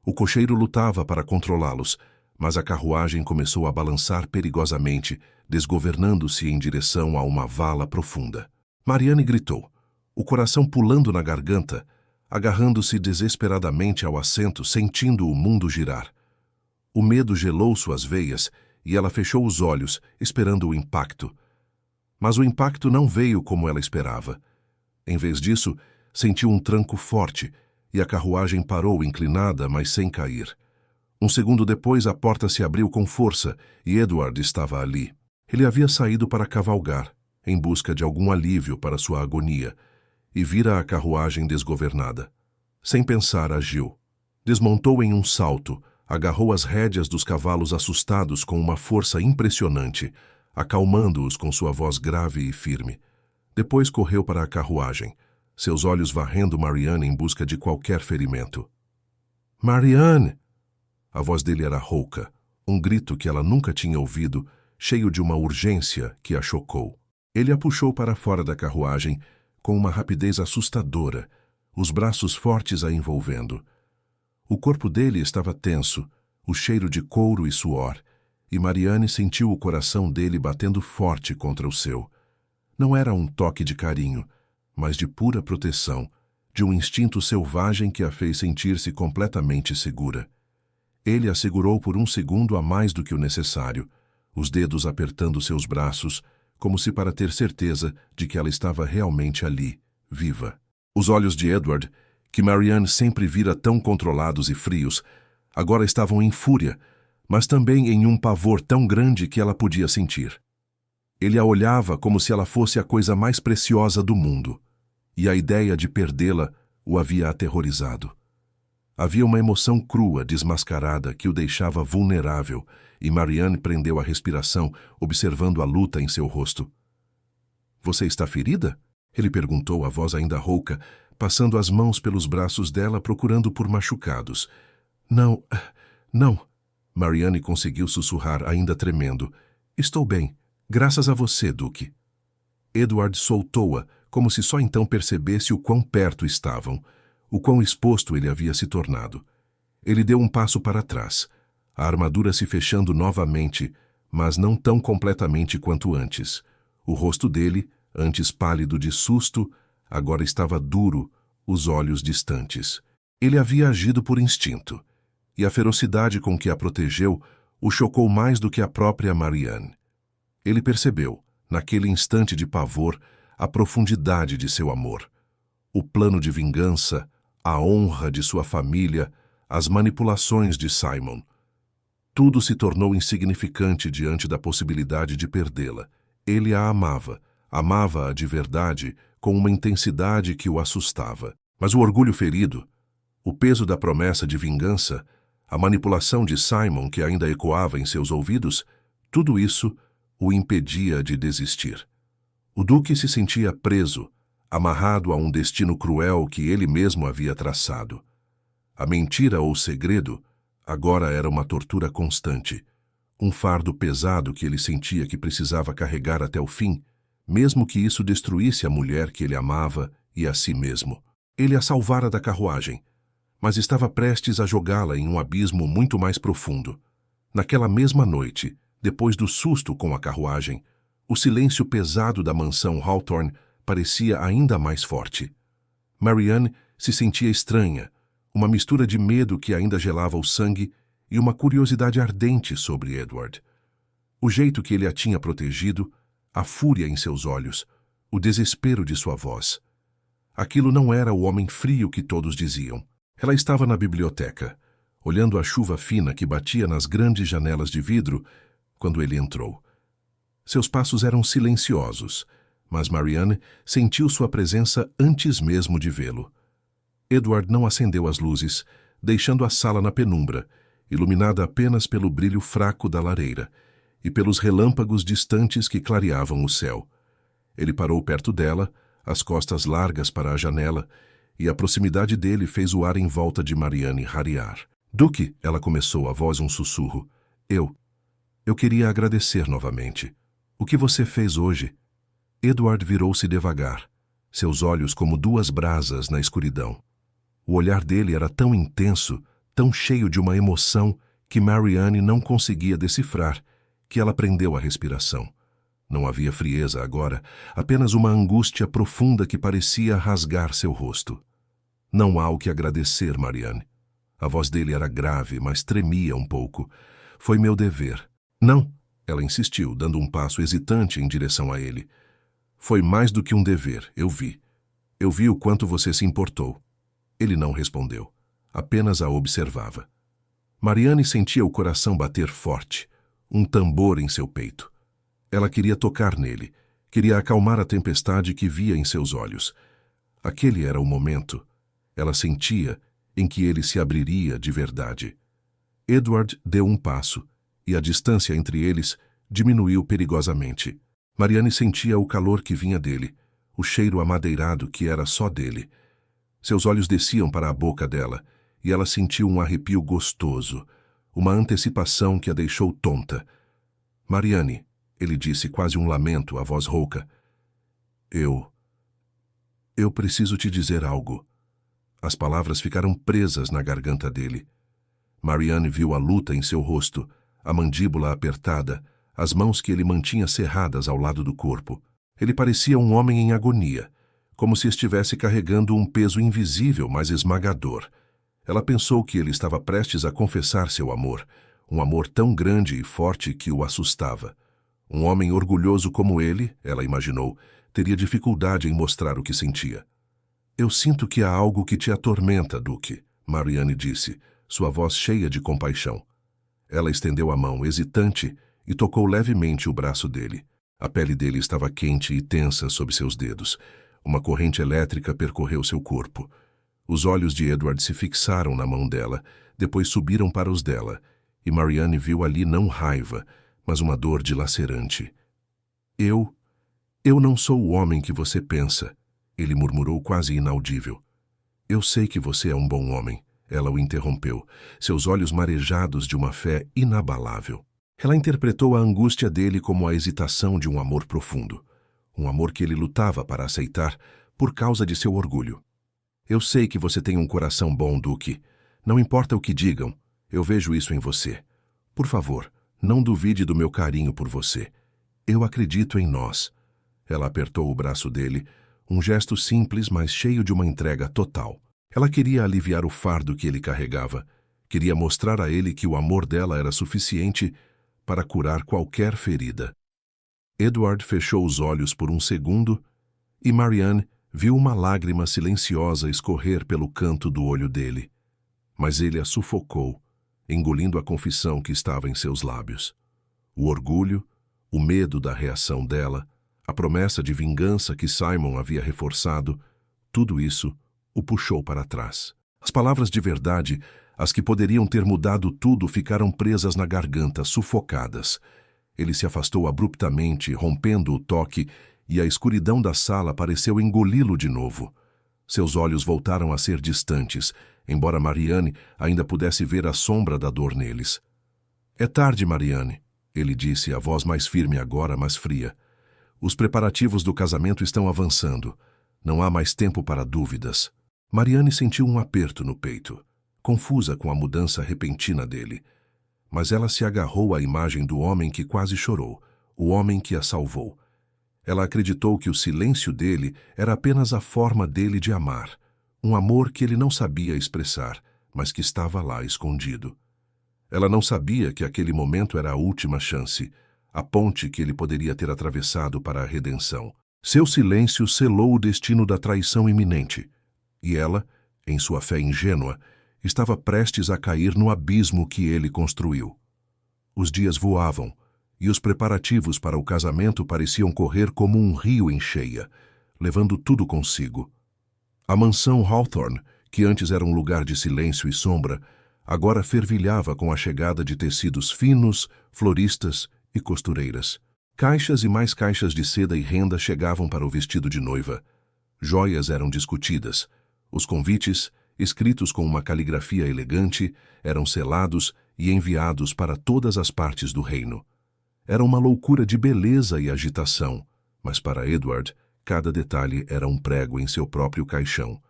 O cocheiro lutava para controlá-los, mas a carruagem começou a balançar perigosamente, desgovernando-se em direção a uma vala profunda. Marianne gritou, o coração pulando na garganta, agarrando-se desesperadamente ao assento, sentindo o mundo girar. O medo gelou suas veias e ela fechou os olhos, esperando o impacto. Mas o impacto não veio como ela esperava. Em vez disso, sentiu um tranco forte e a carruagem parou inclinada, mas sem cair. Um segundo depois, a porta se abriu com força e Edward estava ali. Ele havia saído para cavalgar, em busca de algum alívio para sua agonia, e vira a carruagem desgovernada. Sem pensar, agiu. Desmontou em um salto, agarrou as rédeas dos cavalos assustados com uma força impressionante, acalmando-os com sua voz grave e firme. Depois correu para a carruagem, seus olhos varrendo Marianne em busca de qualquer ferimento. Marianne! A voz dele era rouca, um grito que ela nunca tinha ouvido, cheio de uma urgência que a chocou. Ele a puxou para fora da carruagem com uma rapidez assustadora, os braços fortes a envolvendo. O corpo dele estava tenso, o cheiro de couro e suor, e Marianne sentiu o coração dele batendo forte contra o seu. Não era um toque de carinho, mas de pura proteção, de um instinto selvagem que a fez sentir-se completamente segura. Ele a segurou por um segundo a mais do que o necessário, os dedos apertando seus braços, como se para ter certeza de que ela estava realmente ali, viva. Os olhos de Edward, que Marianne sempre vira tão controlados e frios, agora estavam em fúria, mas também em um pavor tão grande que ela podia sentir. Ele a olhava como se ela fosse a coisa mais preciosa do mundo, e a ideia de perdê-la o havia aterrorizado. Havia uma emoção crua, desmascarada, que o deixava vulnerável, e Marianne prendeu a respiração, observando a luta em seu rosto. Você está ferida? Ele perguntou, a voz ainda rouca, passando as mãos pelos braços dela procurando por machucados. Não, não. Marianne conseguiu sussurrar, ainda tremendo. Estou bem, graças a você, Duque. Edward soltou-a, como se só então percebesse o quão perto estavam, o quão exposto ele havia se tornado. Ele deu um passo para trás, a armadura se fechando novamente, mas não tão completamente quanto antes. O rosto dele, antes pálido de susto, agora estava duro, os olhos distantes. Ele havia agido por instinto, e a ferocidade com que a protegeu o chocou mais do que a própria Marianne. Ele percebeu, naquele instante de pavor, a profundidade de seu amor. O plano de vingança, a honra de sua família, as manipulações de Simon. Tudo se tornou insignificante diante da possibilidade de perdê-la. Ele a amava, amava-a de verdade, com uma intensidade que o assustava. Mas o orgulho ferido, o peso da promessa de vingança, a manipulação de Simon que ainda ecoava em seus ouvidos, tudo isso o impedia de desistir. O Duque se sentia preso, amarrado a um destino cruel que ele mesmo havia traçado. A mentira ou segredo agora era uma tortura constante, um fardo pesado que ele sentia que precisava carregar até o fim, mesmo que isso destruísse a mulher que ele amava e a si mesmo. Ele a salvara da carruagem, mas estava prestes a jogá-la em um abismo muito mais profundo. Naquela mesma noite, depois do susto com a carruagem, o silêncio pesado da mansão Hawthorne parecia ainda mais forte. Marianne se sentia estranha, uma mistura de medo que ainda gelava o sangue e uma curiosidade ardente sobre Edward. O jeito que ele a tinha protegido, a fúria em seus olhos, o desespero de sua voz. Aquilo não era o homem frio que todos diziam. Ela estava na biblioteca, olhando a chuva fina que batia nas grandes janelas de vidro quando ele entrou. Seus passos eram silenciosos, mas Marianne sentiu sua presença antes mesmo de vê-lo. Edward não acendeu as luzes, deixando a sala na penumbra, iluminada apenas pelo brilho fraco da lareira e pelos relâmpagos distantes que clareavam o céu. Ele parou perto dela, as costas largas para a janela, e a proximidade dele fez o ar em volta de Marianne rarear. Duque, ela começou, a voz um sussurro. Eu queria agradecer novamente. O que você fez hoje? Edward virou-se devagar, seus olhos como duas brasas na escuridão. O olhar dele era tão intenso, tão cheio de uma emoção que Marianne não conseguia decifrar, que ela prendeu a respiração. Não havia frieza agora, apenas uma angústia profunda que parecia rasgar seu rosto. Não há o que agradecer, Marianne. A voz dele era grave, mas tremia um pouco. Foi meu dever. Não, ela insistiu, dando um passo hesitante em direção a ele. Foi mais do que um dever, eu vi. Eu vi o quanto você se importou. Ele não respondeu, apenas a observava. Marianne sentia o coração bater forte, um tambor em seu peito. Ela queria tocar nele, queria acalmar a tempestade que via em seus olhos. Aquele era o momento, ela sentia, em que ele se abriria de verdade. Edward deu um passo, e a distância entre eles diminuiu perigosamente. Marianne sentia o calor que vinha dele, o cheiro amadeirado que era só dele. Seus olhos desciam para a boca dela, e ela sentiu um arrepio gostoso, uma antecipação que a deixou tonta. Marianne, ele disse quase um lamento, a voz rouca. Eu preciso te dizer algo. As palavras ficaram presas na garganta dele. Marianne viu a luta em seu rosto, a mandíbula apertada, as mãos que ele mantinha cerradas ao lado do corpo. Ele parecia um homem em agonia, como se estivesse carregando um peso invisível, mas esmagador. Ela pensou que ele estava prestes a confessar seu amor, um amor tão grande e forte que o assustava. Um homem orgulhoso como ele, ela imaginou, teria dificuldade em mostrar o que sentia. Eu sinto que há algo que te atormenta, Duque, Marianne disse, sua voz cheia de compaixão. Ela estendeu a mão, hesitante, e tocou levemente o braço dele. A pele dele estava quente e tensa sob seus dedos. Uma corrente elétrica percorreu seu corpo. Os olhos de Edward se fixaram na mão dela, depois subiram para os dela, e Marianne viu ali não raiva, mas uma dor dilacerante. Eu não sou o homem que você pensa, ele murmurou quase inaudível. Eu sei que você é um bom homem, ela o interrompeu, seus olhos marejados de uma fé inabalável. Ela interpretou a angústia dele como a hesitação de um amor profundo, um amor que ele lutava para aceitar por causa de seu orgulho. Eu sei que você tem um coração bom, Duque. Não importa o que digam, eu vejo isso em você. Por favor, não duvide do meu carinho por você. Eu acredito em nós. Ela apertou o braço dele, um gesto simples, mas cheio de uma entrega total. Ela queria aliviar o fardo que ele carregava, queria mostrar a ele que o amor dela era suficiente para curar qualquer ferida. Edward fechou os olhos por um segundo e Marianne viu uma lágrima silenciosa escorrer pelo canto do olho dele. Mas ele a sufocou, engolindo a confissão que estava em seus lábios. O orgulho, o medo da reação dela, a promessa de vingança que Simon havia reforçado, tudo isso o puxou para trás. As palavras de verdade, as que poderiam ter mudado tudo, ficaram presas na garganta, sufocadas. Ele se afastou abruptamente, rompendo o toque, e a escuridão da sala pareceu engoli-lo de novo. Seus olhos voltaram a ser distantes, embora Marianne ainda pudesse ver a sombra da dor neles. É tarde, Marianne, ele disse, a voz mais firme agora, mas fria. Os preparativos do casamento estão avançando. Não há mais tempo para dúvidas. Marianne sentiu um aperto no peito, confusa com a mudança repentina dele. Mas ela se agarrou à imagem do homem que quase chorou, o homem que a salvou. Ela acreditou que o silêncio dele era apenas a forma dele de amar, um amor que ele não sabia expressar, mas que estava lá escondido. Ela não sabia que aquele momento era a última chance, a ponte que ele poderia ter atravessado para a redenção. Seu silêncio selou o destino da traição iminente, e ela, em sua fé ingênua, estava prestes a cair no abismo que ele construiu. Os dias voavam, e os preparativos para o casamento pareciam correr como um rio em cheia, levando tudo consigo. A mansão Hawthorne, que antes era um lugar de silêncio e sombra, agora fervilhava com a chegada de tecidos finos, floristas e costureiras. Caixas e mais caixas de seda e renda chegavam para o vestido de noiva. Joias eram discutidas. Os convites, escritos com uma caligrafia elegante, eram selados e enviados para todas as partes do reino. Era uma loucura de beleza e agitação, mas para Edward, cada detalhe era um prego em seu próprio caixão.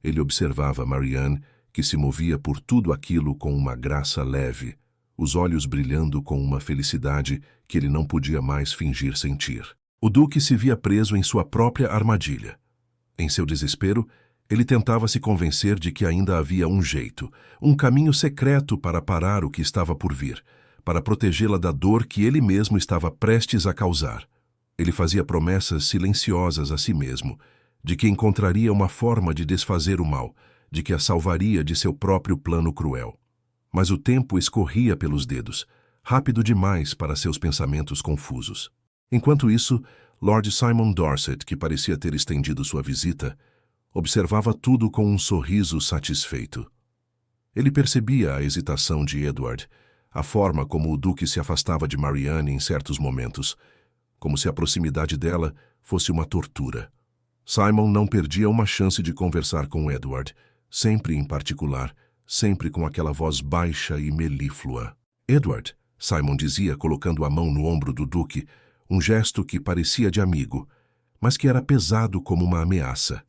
Ele observava Marianne, que se movia por tudo aquilo com uma graça leve, os olhos brilhando com uma felicidade que ele não podia mais fingir sentir. O duque se via preso em sua própria armadilha. Em seu desespero, ele tentava se convencer de que ainda havia um jeito, um caminho secreto para parar o que estava por vir, para protegê-la da dor que ele mesmo estava prestes a causar. Ele fazia promessas silenciosas a si mesmo, de que encontraria uma forma de desfazer o mal, de que a salvaria de seu próprio plano cruel. Mas o tempo escorria pelos dedos, rápido demais para seus pensamentos confusos. Enquanto isso, Lord Simon Dorset, que parecia ter estendido sua visita, observava tudo com um sorriso satisfeito. Ele percebia a hesitação de Edward, a forma como o duque se afastava de Marianne em certos momentos, como se a proximidade dela fosse uma tortura. Simon não perdia uma chance de conversar com Edward, sempre em particular, sempre com aquela voz baixa e melíflua. Edward, Simon dizia, colocando a mão no ombro do duque, um gesto que parecia de amigo, mas que era pesado como uma ameaça.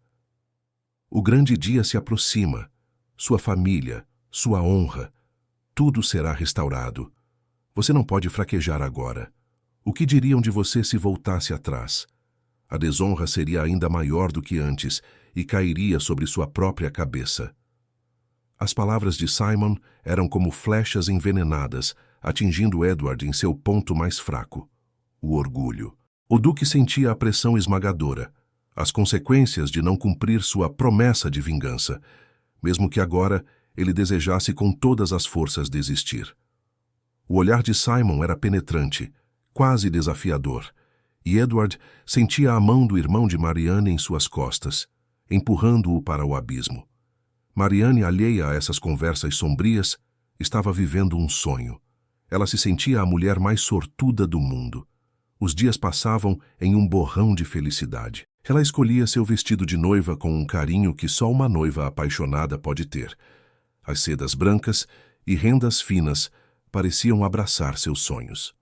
O grande dia se aproxima, sua família, sua honra, tudo será restaurado. Você não pode fraquejar agora. O que diriam de você se voltasse atrás? A desonra seria ainda maior do que antes e cairia sobre sua própria cabeça. As palavras de Simon eram como flechas envenenadas, atingindo Edward em seu ponto mais fraco, o orgulho. O duque sentia a pressão esmagadora, as consequências de não cumprir sua promessa de vingança, mesmo que agora ele desejasse com todas as forças desistir. O olhar de Simon era penetrante, quase desafiador, e Edward sentia a mão do irmão de Marianne em suas costas, empurrando-o para o abismo. Marianne, alheia a essas conversas sombrias, estava vivendo um sonho. Ela se sentia a mulher mais sortuda do mundo. Os dias passavam em um borrão de felicidade. Ela escolhia seu vestido de noiva com um carinho que só uma noiva apaixonada pode ter. As sedas brancas e rendas finas pareciam abraçar seus sonhos.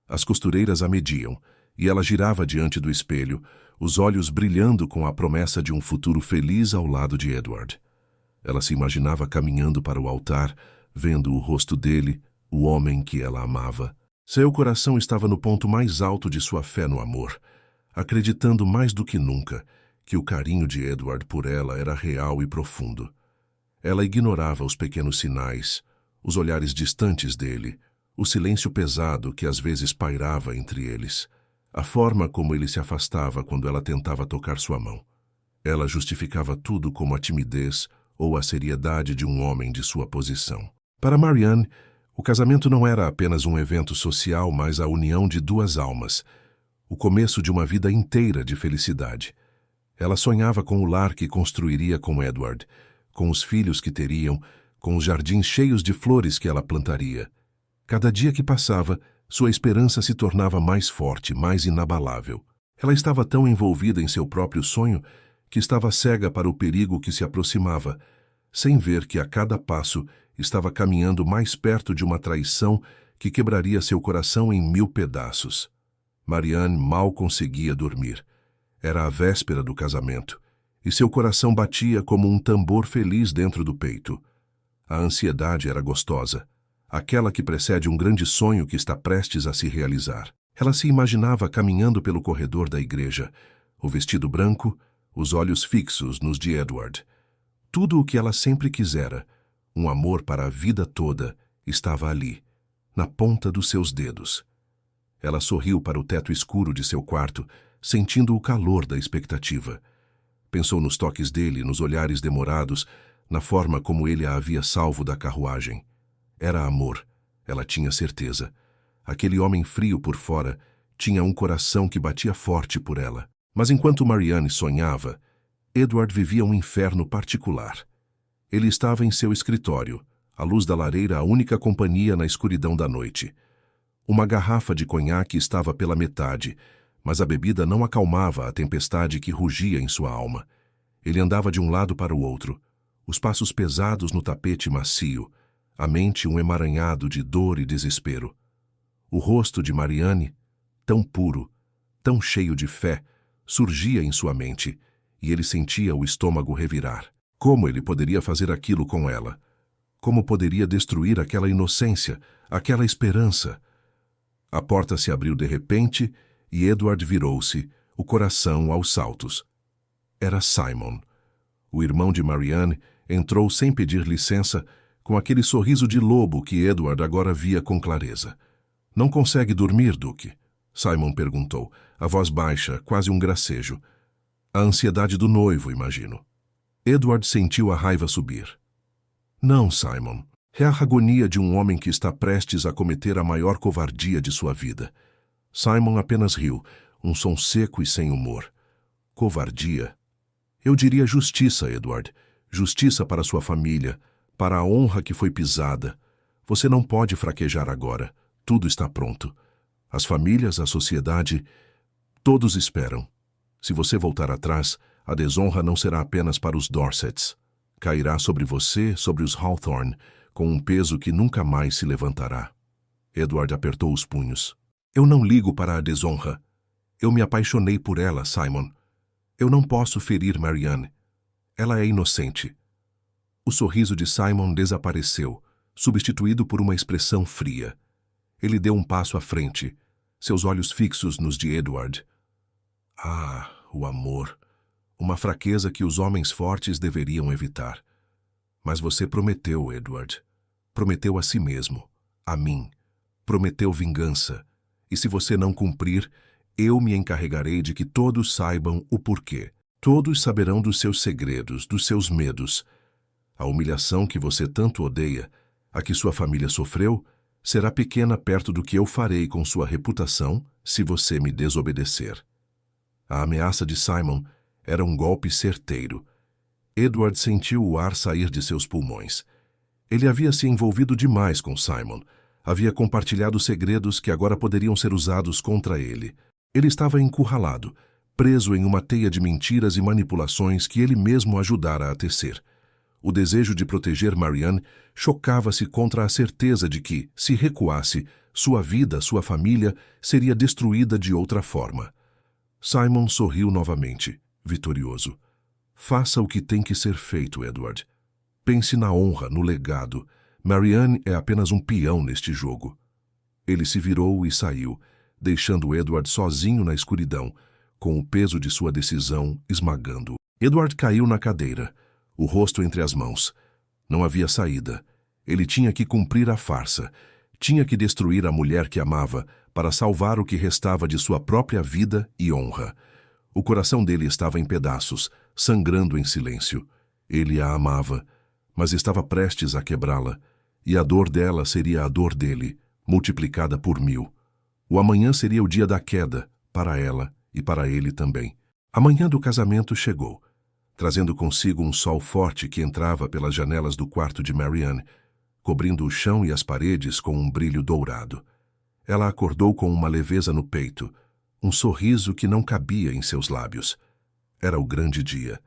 As costureiras a mediam, e ela girava diante do espelho, os olhos brilhando com a promessa de um futuro feliz ao lado de Edward. Ela se imaginava caminhando para o altar, vendo o rosto dele, o homem que ela amava. Seu coração estava no ponto mais alto de sua fé no amor, acreditando mais do que nunca que o carinho de Edward por ela era real e profundo. Ela ignorava os pequenos sinais, os olhares distantes dele, o silêncio pesado que às vezes pairava entre eles, a forma como ele se afastava quando ela tentava tocar sua mão. Ela justificava tudo como a timidez ou a seriedade de um homem de sua posição. Para Marianne, o casamento não era apenas um evento social, mas a união de duas almas, o começo de uma vida inteira de felicidade. Ela sonhava com o lar que construiria com Edward, com os filhos que teriam, com os jardins cheios de flores que ela plantaria. Cada dia que passava, sua esperança se tornava mais forte, mais inabalável. Ela estava tão envolvida em seu próprio sonho que estava cega para o perigo que se aproximava, sem ver que a cada passo estava caminhando mais perto de uma traição que quebraria seu coração em 1000 pedaços. Marianne mal conseguia dormir. Era a véspera do casamento, e seu coração batia como um tambor feliz dentro do peito. A ansiedade era gostosa, aquela que precede um grande sonho que está prestes a se realizar. Ela se imaginava caminhando pelo corredor da igreja, o vestido branco, os olhos fixos nos de Edward. Tudo o que ela sempre quisera, um amor para a vida toda, estava ali, na ponta dos seus dedos. Ela sorriu para o teto escuro de seu quarto, sentindo o calor da expectativa. Pensou nos toques dele, nos olhares demorados, na forma como ele a havia salvo da carruagem. Era amor, ela tinha certeza. Aquele homem frio por fora tinha um coração que batia forte por ela. Mas enquanto Marianne sonhava, Edward vivia um inferno particular. Ele estava em seu escritório, a luz da lareira a única companhia na escuridão da noite. Uma garrafa de conhaque estava pela metade, mas a bebida não acalmava a tempestade que rugia em sua alma. Ele andava de um lado para o outro, os passos pesados no tapete macio, a mente um emaranhado de dor e desespero. O rosto de Marianne, tão puro, tão cheio de fé, surgia em sua mente, e ele sentia o estômago revirar. Como ele poderia fazer aquilo com ela? Como poderia destruir aquela inocência, aquela esperança? A porta se abriu de repente e Edward virou-se, o coração aos saltos. Era Simon. O irmão de Marianne entrou sem pedir licença, com aquele sorriso de lobo que Edward agora via com clareza. "Não consegue dormir, Duque?" Simon perguntou, a voz baixa, quase um gracejo. "A ansiedade do noivo, imagino." Edward sentiu a raiva subir. "Não, Simon. É a agonia de um homem que está prestes a cometer a maior covardia de sua vida." Simon apenas riu, um som seco e sem humor. "Covardia? Eu diria justiça, Edward. Justiça para sua família, para a honra que foi pisada. Você não pode fraquejar agora. Tudo está pronto. As famílias, a sociedade, todos esperam. Se você voltar atrás, a desonra não será apenas para os Dorsets. Cairá sobre você, sobre os Hawthorne, com um peso que nunca mais se levantará." Edward apertou os punhos. "Eu não ligo para a desonra. Eu me apaixonei por ela, Simon. Eu não posso ferir Marianne. Ela é inocente." O sorriso de Simon desapareceu, substituído por uma expressão fria. Ele deu um passo à frente, seus olhos fixos nos de Edward. Ah, o amor. Uma fraqueza que os homens fortes deveriam evitar. Mas você prometeu, Edward. Prometeu a si mesmo, a mim. Prometeu vingança. E se você não cumprir, eu me encarregarei de que todos saibam o porquê. Todos saberão dos seus segredos, dos seus medos. A humilhação que você tanto odeia, a que sua família sofreu, será pequena perto do que eu farei com sua reputação se você me desobedecer. A ameaça de Simon era um golpe certeiro. Edward sentiu o ar sair de seus pulmões. Ele havia se envolvido demais com Simon, Havia compartilhado segredos que agora poderiam ser usados contra ele. Ele estava encurralado, preso em uma teia de mentiras e manipulações que ele mesmo ajudara a tecer. O desejo de proteger Marianne chocava-se contra a certeza de que, se recuasse, sua vida, sua família, seria destruída de outra forma. Simon sorriu novamente, vitorioso. Faça o que tem que ser feito, Edward. Pense na honra, no legado. Marianne é apenas um peão neste jogo. Ele se virou e saiu, deixando Edward sozinho na escuridão, com o peso de sua decisão esmagando-o. Edward caiu na cadeira, o rosto entre as mãos. Não havia saída. Ele tinha que cumprir a farsa. Tinha que destruir a mulher que amava para salvar o que restava de sua própria vida e honra. O coração dele estava em pedaços, sangrando em silêncio. Ele a amava, mas estava prestes a quebrá-la, e a dor dela seria a dor dele, multiplicada por 1000. O amanhã seria o dia da queda, para ela e para ele também. A manhã do casamento chegou, trazendo consigo um sol forte que entrava pelas janelas do quarto de Marianne, cobrindo o chão e as paredes com um brilho dourado. Ela acordou com uma leveza no peito, um sorriso que não cabia em seus lábios. Era o grande dia.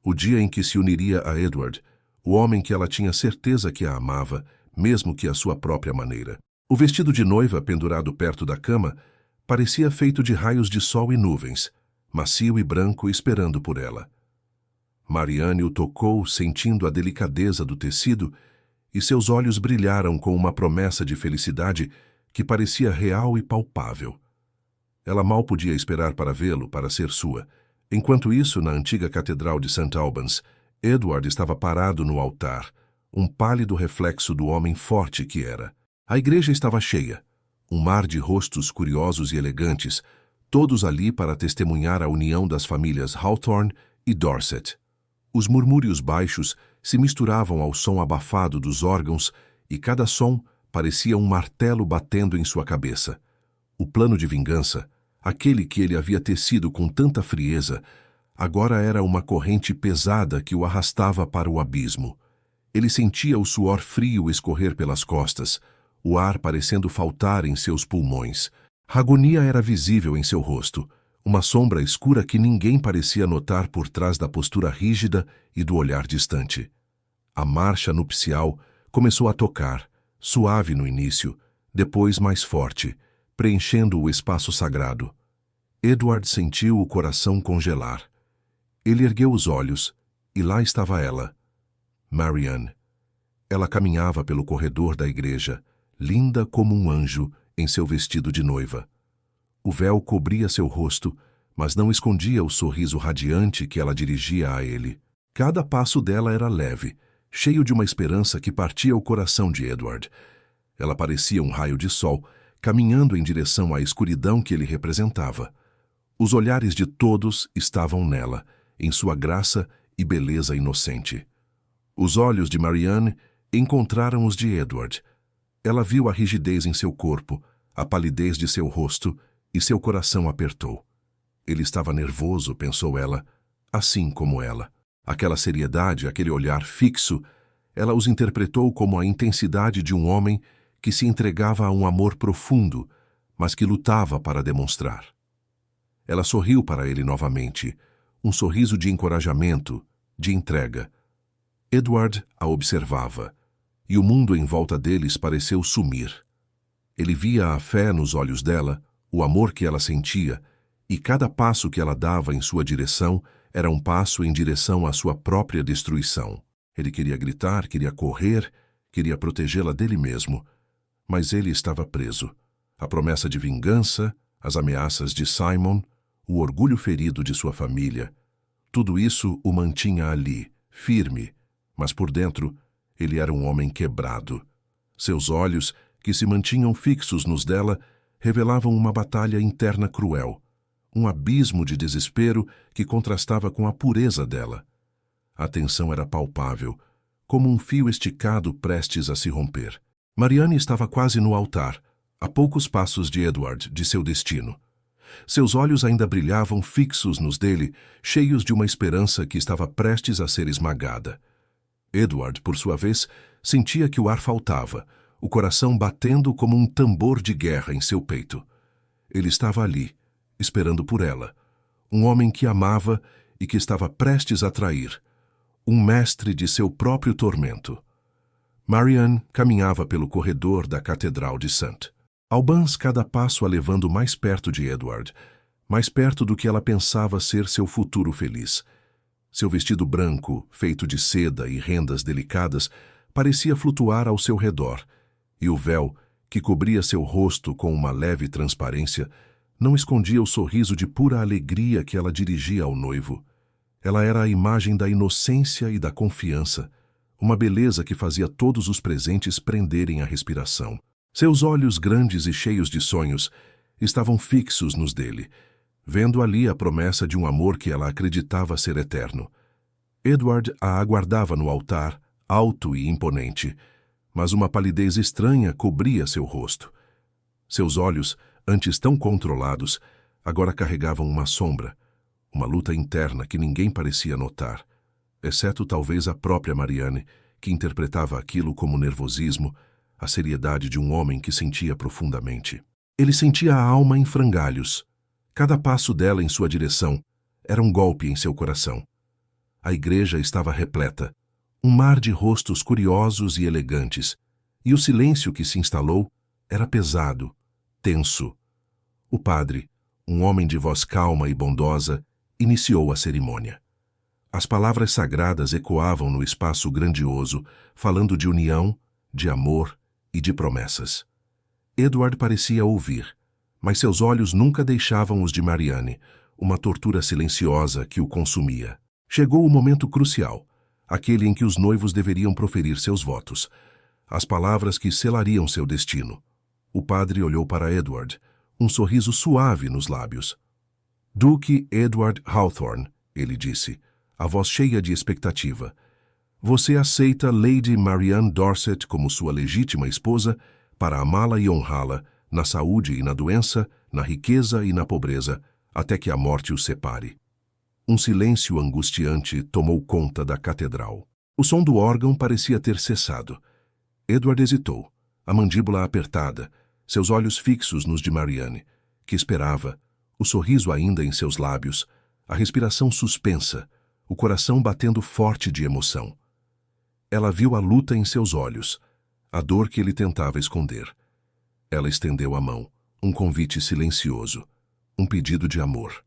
O dia em que se uniria a Edward, o homem que ela tinha certeza que a amava, mesmo que à sua própria maneira. O vestido de noiva pendurado perto da cama parecia feito de raios de sol e nuvens, macio e branco esperando por ela. Marianne o tocou, sentindo a delicadeza do tecido, e seus olhos brilharam com uma promessa de felicidade que parecia real e palpável. Ela mal podia esperar para vê-lo, para ser sua. Enquanto isso, na antiga catedral de St. Albans, Edward estava parado no altar, um pálido reflexo do homem forte que era. A igreja estava cheia, um mar de rostos curiosos e elegantes, todos ali para testemunhar a união das famílias Hawthorne e Dorset. Os murmúrios baixos se misturavam ao som abafado dos órgãos e cada som parecia um martelo batendo em sua cabeça. O plano de vingança, aquele que ele havia tecido com tanta frieza, agora era uma corrente pesada que o arrastava para o abismo. Ele sentia o suor frio escorrer pelas costas, o ar parecendo faltar em seus pulmões. A agonia era visível em seu rosto, uma sombra escura que ninguém parecia notar por trás da postura rígida e do olhar distante. A marcha nupcial começou a tocar, suave no início, depois mais forte, preenchendo o espaço sagrado. Edward sentiu o coração congelar. Ele ergueu os olhos, e lá estava ela, Marianne. Ela caminhava pelo corredor da igreja, linda como um anjo em seu vestido de noiva. O véu cobria seu rosto, mas não escondia o sorriso radiante que ela dirigia a ele. Cada passo dela era leve, cheio de uma esperança que partia o coração de Edward. Ela parecia um raio de sol, caminhando em direção à escuridão que ele representava. Os olhares de todos estavam nela, em sua graça e beleza inocente. Os olhos de Marianne encontraram os de Edward. Ela viu a rigidez em seu corpo, a palidez de seu rosto, e seu coração apertou. Ele estava nervoso, pensou ela, assim como ela. Aquela seriedade, aquele olhar fixo, ela os interpretou como a intensidade de um homem que se entregava a um amor profundo, mas que lutava para demonstrar. Ela sorriu para ele novamente, um sorriso de encorajamento, de entrega. Edward a observava, e o mundo em volta deles pareceu sumir. Ele via a fé nos olhos dela, o amor que ela sentia, e cada passo que ela dava em sua direção era um passo em direção à sua própria destruição. Ele queria gritar, queria correr, queria protegê-la dele mesmo, mas ele estava preso. A promessa de vingança, as ameaças de Simon, o orgulho ferido de sua família, tudo isso o mantinha ali, firme, mas por dentro ele era um homem quebrado. Seus olhos, que se mantinham fixos nos dela, revelavam uma batalha interna cruel, um abismo de desespero que contrastava com a pureza dela. A tensão era palpável, como um fio esticado prestes a se romper. Marianne estava quase no altar, a poucos passos de Edward, de seu destino. Seus olhos ainda brilhavam fixos nos dele, cheios de uma esperança que estava prestes a ser esmagada. Edward, por sua vez, sentia que o ar faltava, o coração batendo como um tambor de guerra em seu peito. Ele estava ali, esperando por ela, um homem que amava e que estava prestes a trair, um mestre de seu próprio tormento. Marianne caminhava pelo corredor da Catedral de St. Albans, cada passo a levando mais perto de Edward, mais perto do que ela pensava ser seu futuro feliz. Seu vestido branco, feito de seda e rendas delicadas, parecia flutuar ao seu redor, e o véu, que cobria seu rosto com uma leve transparência, não escondia o sorriso de pura alegria que ela dirigia ao noivo. Ela era a imagem da inocência e da confiança, uma beleza que fazia todos os presentes prenderem a respiração. Seus olhos grandes e cheios de sonhos estavam fixos nos dele, vendo ali a promessa de um amor que ela acreditava ser eterno. Edward a aguardava no altar, alto e imponente, mas uma palidez estranha cobria seu rosto. Seus olhos, antes tão controlados, agora carregavam uma sombra, uma luta interna que ninguém parecia notar, exceto talvez a própria Marianne, que interpretava aquilo como nervosismo, a seriedade de um homem que sentia profundamente. Ele sentia a alma em frangalhos. Cada passo dela em sua direção era um golpe em seu coração. A igreja estava repleta, um mar de rostos curiosos e elegantes, e o silêncio que se instalou era pesado, tenso. O padre, um homem de voz calma e bondosa, iniciou a cerimônia. As palavras sagradas ecoavam no espaço grandioso, falando de união, de amor e de promessas. Edward parecia ouvir, mas seus olhos nunca deixavam os de Marianne, uma tortura silenciosa que o consumia. Chegou o momento crucial, aquele em que os noivos deveriam proferir seus votos, as palavras que selariam seu destino. O padre olhou para Edward, um sorriso suave nos lábios. Duque Edward Hawthorne, ele disse, a voz cheia de expectativa. Você aceita Lady Marianne Dorset como sua legítima esposa para amá-la e honrá-la, na saúde e na doença, na riqueza e na pobreza, até que a morte os separe. Um silêncio angustiante tomou conta da catedral. O som do órgão parecia ter cessado. Edward hesitou, a mandíbula apertada, seus olhos fixos nos de Marianne, que esperava, o sorriso ainda em seus lábios, a respiração suspensa, o coração batendo forte de emoção. Ela viu a luta em seus olhos, a dor que ele tentava esconder. Ela estendeu a mão, um convite silencioso, um pedido de amor.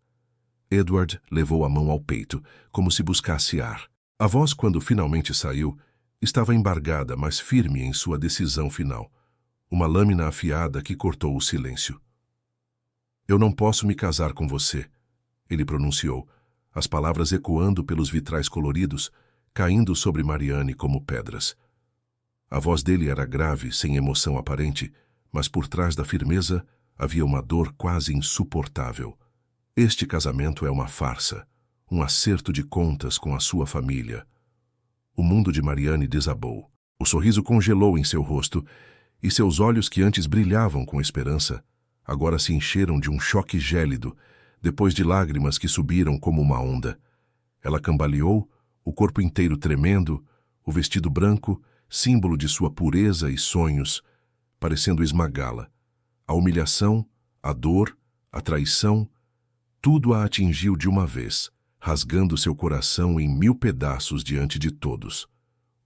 Edward levou a mão ao peito, como se buscasse ar. A voz, quando finalmente saiu, estava embargada, mas firme em sua decisão final. Uma lâmina afiada que cortou o silêncio. Eu não posso me casar com você, ele pronunciou, as palavras ecoando pelos vitrais coloridos, caindo sobre Marianne como pedras. A voz dele era grave, sem emoção aparente, mas por trás da firmeza havia uma dor quase insuportável. Este casamento é uma farsa, um acerto de contas com a sua família. O mundo de Marianne desabou. O sorriso congelou em seu rosto, e seus olhos que antes brilhavam com esperança, agora se encheram de um choque gélido, depois de lágrimas que subiram como uma onda. Ela cambaleou, o corpo inteiro tremendo, o vestido branco, símbolo de sua pureza e sonhos, parecendo esmagá-la. A humilhação, a dor, a traição, tudo a atingiu de uma vez, rasgando seu coração em 1000 pedaços diante de todos.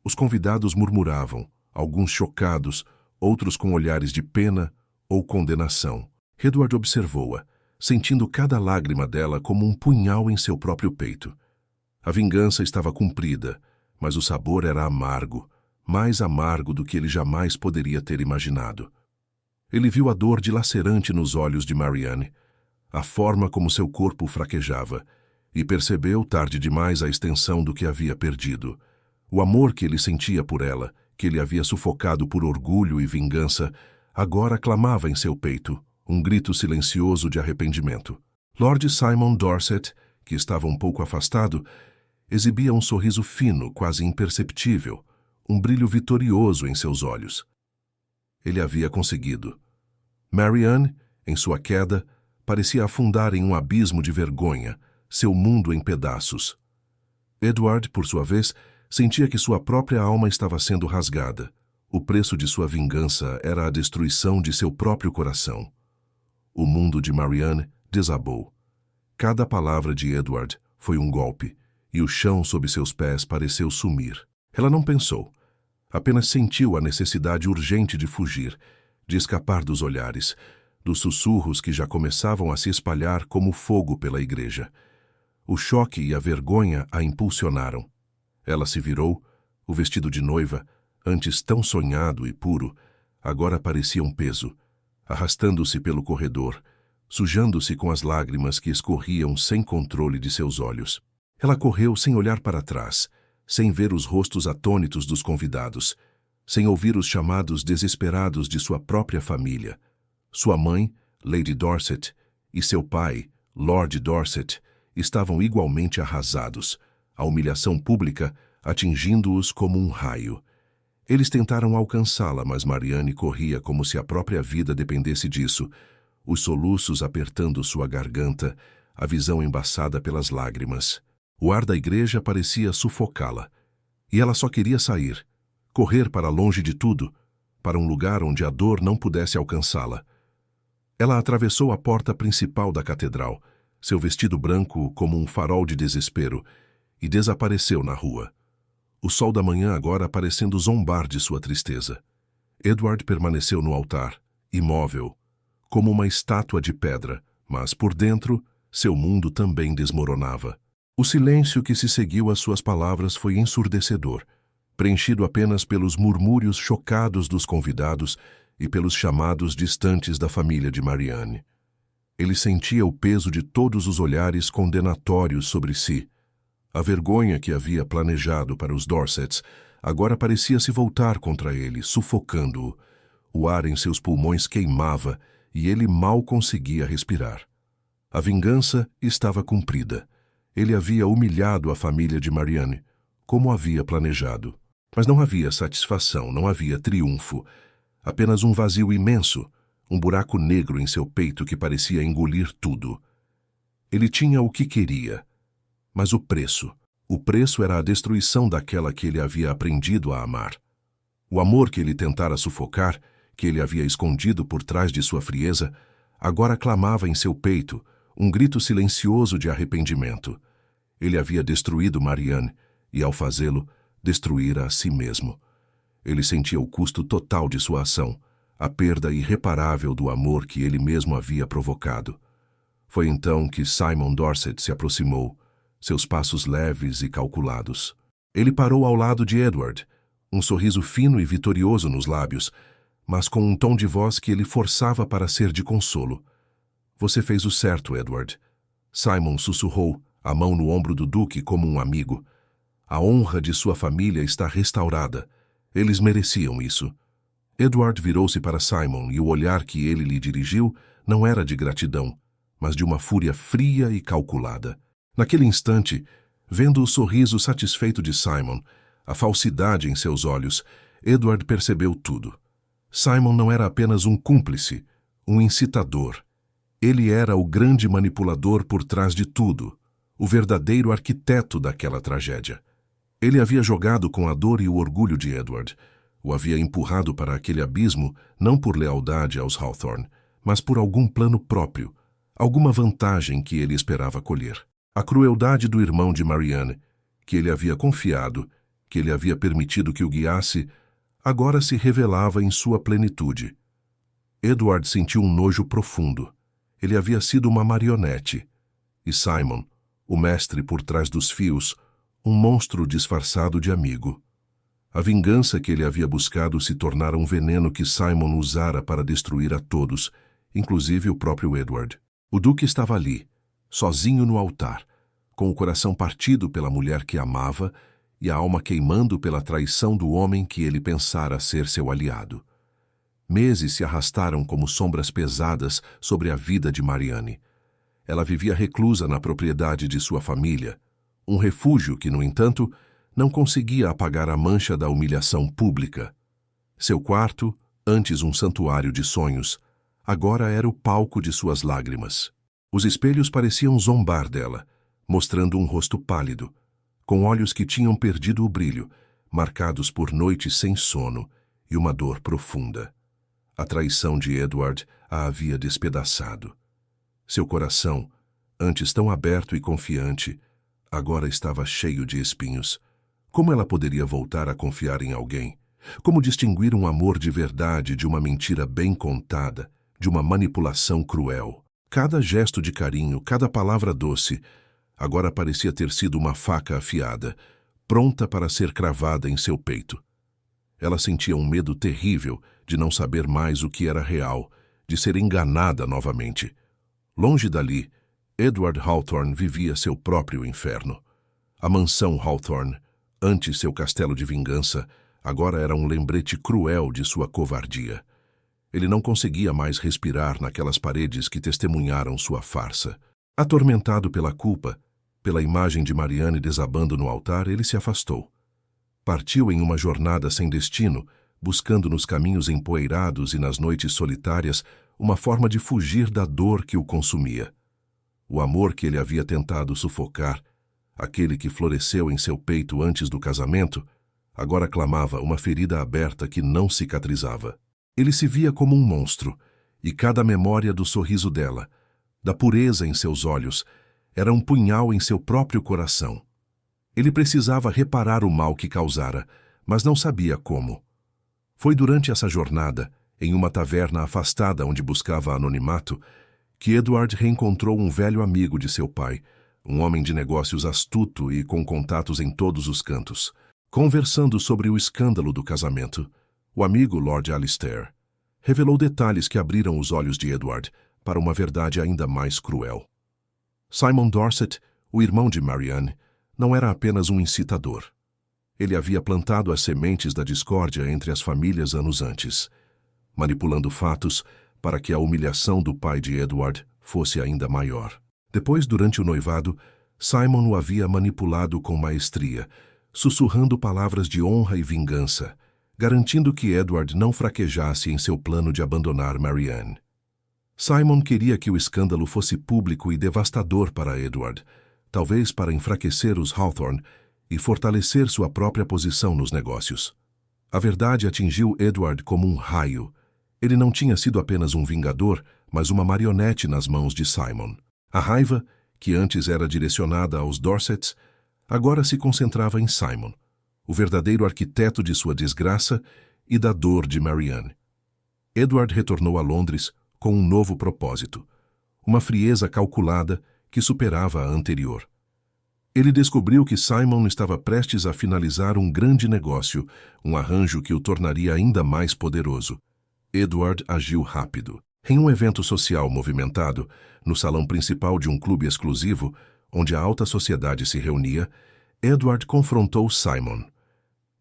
Os convidados murmuravam, alguns chocados, outros com olhares de pena ou condenação. Edward observou-a, sentindo cada lágrima dela como um punhal em seu próprio peito. A vingança estava cumprida, mas o sabor era amargo, mais amargo do que ele jamais poderia ter imaginado. Ele viu a dor dilacerante nos olhos de Marianne, a forma como seu corpo fraquejava, e percebeu tarde demais a extensão do que havia perdido. O amor que ele sentia por ela, que ele havia sufocado por orgulho e vingança, agora clamava em seu peito, um grito silencioso de arrependimento. Lord Simon Dorset, que estava um pouco afastado, exibia um sorriso fino, quase imperceptível, um brilho vitorioso em seus olhos. Ele havia conseguido. Marianne, em sua queda, parecia afundar em um abismo de vergonha, seu mundo em pedaços. Edward, por sua vez, sentia que sua própria alma estava sendo rasgada, O preço de sua vingança era a destruição de seu próprio coração. O mundo de Marianne desabou. Cada palavra de Edward foi um golpe, e o chão sob seus pés pareceu sumir. Ela não pensou. Apenas sentiu a necessidade urgente de fugir, de escapar dos olhares, dos sussurros que já começavam a se espalhar como fogo pela igreja. O choque e a vergonha a impulsionaram. Ela se virou, o vestido de noiva, antes tão sonhado e puro, agora parecia um peso, arrastando-se pelo corredor, sujando-se com as lágrimas que escorriam sem controle de seus olhos. Ela correu sem olhar para trás, sem ver os rostos atônitos dos convidados, sem ouvir os chamados desesperados de sua própria família. Sua mãe, Lady Dorset, e seu pai, Lord Dorset, estavam igualmente arrasados, a humilhação pública atingindo-os como um raio. Eles tentaram alcançá-la, mas Marianne corria como se a própria vida dependesse disso, os soluços apertando sua garganta, a visão embaçada pelas lágrimas. O ar da igreja parecia sufocá-la, e ela só queria sair, correr para longe de tudo, para um lugar onde a dor não pudesse alcançá-la. Ela atravessou a porta principal da catedral, seu vestido branco como um farol de desespero, e desapareceu na rua. O sol da manhã agora parecendo zombar de sua tristeza. Edward permaneceu no altar, imóvel, como uma estátua de pedra, mas por dentro, seu mundo também desmoronava. O silêncio que se seguiu às suas palavras foi ensurdecedor, preenchido apenas pelos murmúrios chocados dos convidados e pelos chamados distantes da família de Marianne. Ele sentia o peso de todos os olhares condenatórios sobre si. A vergonha que havia planejado para os Dorsets agora parecia se voltar contra ele, sufocando-o. O ar em seus pulmões queimava e ele mal conseguia respirar. A vingança estava cumprida. Ele havia humilhado a família de Marianne, como havia planejado. Mas não havia satisfação, não havia triunfo. Apenas um vazio imenso, um buraco negro em seu peito que parecia engolir tudo. Ele tinha o que queria, mas o preço era a destruição daquela que ele havia aprendido a amar. O amor que ele tentara sufocar, que ele havia escondido por trás de sua frieza, agora clamava em seu peito, um grito silencioso de arrependimento. Ele havia destruído Marianne e, ao fazê-lo, destruíra a si mesmo. Ele sentia o custo total de sua ação, a perda irreparável do amor que ele mesmo havia provocado. Foi então que Simon Dorset se aproximou, seus passos leves e calculados. Ele parou ao lado de Edward, um sorriso fino e vitorioso nos lábios, mas com um tom de voz que ele forçava para ser de consolo. "Você fez o certo, Edward." Simon sussurrou, a mão no ombro do duque como um amigo. "A honra de sua família está restaurada. Eles mereciam isso." Edward virou-se para Simon e o olhar que ele lhe dirigiu não era de gratidão, mas de uma fúria fria e calculada. Naquele instante, vendo o sorriso satisfeito de Simon, a falsidade em seus olhos, Edward percebeu tudo. Simon não era apenas um cúmplice, um incitador. Ele era o grande manipulador por trás de tudo, o verdadeiro arquiteto daquela tragédia. Ele havia jogado com a dor e o orgulho de Edward, o havia empurrado para aquele abismo não por lealdade aos Hawthorne, mas por algum plano próprio, alguma vantagem que ele esperava colher. A crueldade do irmão de Marianne, que ele havia confiado, que ele havia permitido que o guiasse, agora se revelava em sua plenitude. Edward sentiu um nojo profundo. Ele havia sido uma marionete. E Simon, o mestre por trás dos fios, um monstro disfarçado de amigo. A vingança que ele havia buscado se tornara um veneno que Simon usara para destruir a todos, inclusive o próprio Edward. O duque estava ali, sozinho no altar, com o coração partido pela mulher que amava e a alma queimando pela traição do homem que ele pensara ser seu aliado. Meses se arrastaram como sombras pesadas sobre a vida de Marianne. Ela vivia reclusa na propriedade de sua família, um refúgio que, no entanto, não conseguia apagar a mancha da humilhação pública. Seu quarto, antes um santuário de sonhos, agora era o palco de suas lágrimas. Os espelhos pareciam zombar dela, mostrando um rosto pálido, com olhos que tinham perdido o brilho, marcados por noites sem sono, e uma dor profunda. A traição de Edward a havia despedaçado. Seu coração, antes tão aberto e confiante, agora estava cheio de espinhos. Como ela poderia voltar a confiar em alguém? Como distinguir um amor de verdade de uma mentira bem contada, de uma manipulação cruel? Cada gesto de carinho, cada palavra doce, agora parecia ter sido uma faca afiada, pronta para ser cravada em seu peito. Ela sentia um medo terrível de não saber mais o que era real, de ser enganada novamente. Longe dali, Edward Hawthorne vivia seu próprio inferno. A mansão Hawthorne, antes seu castelo de vingança, agora era um lembrete cruel de sua covardia. Ele não conseguia mais respirar naquelas paredes que testemunharam sua farsa. Atormentado pela culpa, pela imagem de Marianne desabando no altar, ele se afastou. Partiu em uma jornada sem destino, buscando nos caminhos empoeirados e nas noites solitárias uma forma de fugir da dor que o consumia. O amor que ele havia tentado sufocar, aquele que floresceu em seu peito antes do casamento, agora clamava uma ferida aberta que não cicatrizava. Ele se via como um monstro, e cada memória do sorriso dela, da pureza em seus olhos, era um punhal em seu próprio coração. Ele precisava reparar o mal que causara, mas não sabia como. Foi durante essa jornada, em uma taverna afastada onde buscava anonimato, que Edward reencontrou um velho amigo de seu pai, um homem de negócios astuto e com contatos em todos os cantos. Conversando sobre o escândalo do casamento, o amigo Lord Alistair revelou detalhes que abriram os olhos de Edward para uma verdade ainda mais cruel. Simon Dorset, o irmão de Marianne, não era apenas um incitador. Ele havia plantado as sementes da discórdia entre as famílias anos antes, manipulando fatos para que a humilhação do pai de Edward fosse ainda maior. Depois, durante o noivado, Simon o havia manipulado com maestria, sussurrando palavras de honra e vingança, garantindo que Edward não fraquejasse em seu plano de abandonar Marianne. Simon queria que o escândalo fosse público e devastador para Edward, talvez para enfraquecer os Hawthorne e fortalecer sua própria posição nos negócios. A verdade atingiu Edward como um raio. Ele não tinha sido apenas um vingador, mas uma marionete nas mãos de Simon. A raiva, que antes era direcionada aos Dorsets, agora se concentrava em Simon, o verdadeiro arquiteto de sua desgraça e da dor de Marianne. Edward retornou a Londres com um novo propósito, uma frieza calculada que superava a anterior. Ele descobriu que Simon estava prestes a finalizar um grande negócio, um arranjo que o tornaria ainda mais poderoso. Edward agiu rápido. Em um evento social movimentado, no salão principal de um clube exclusivo, onde a alta sociedade se reunia, Edward confrontou Simon.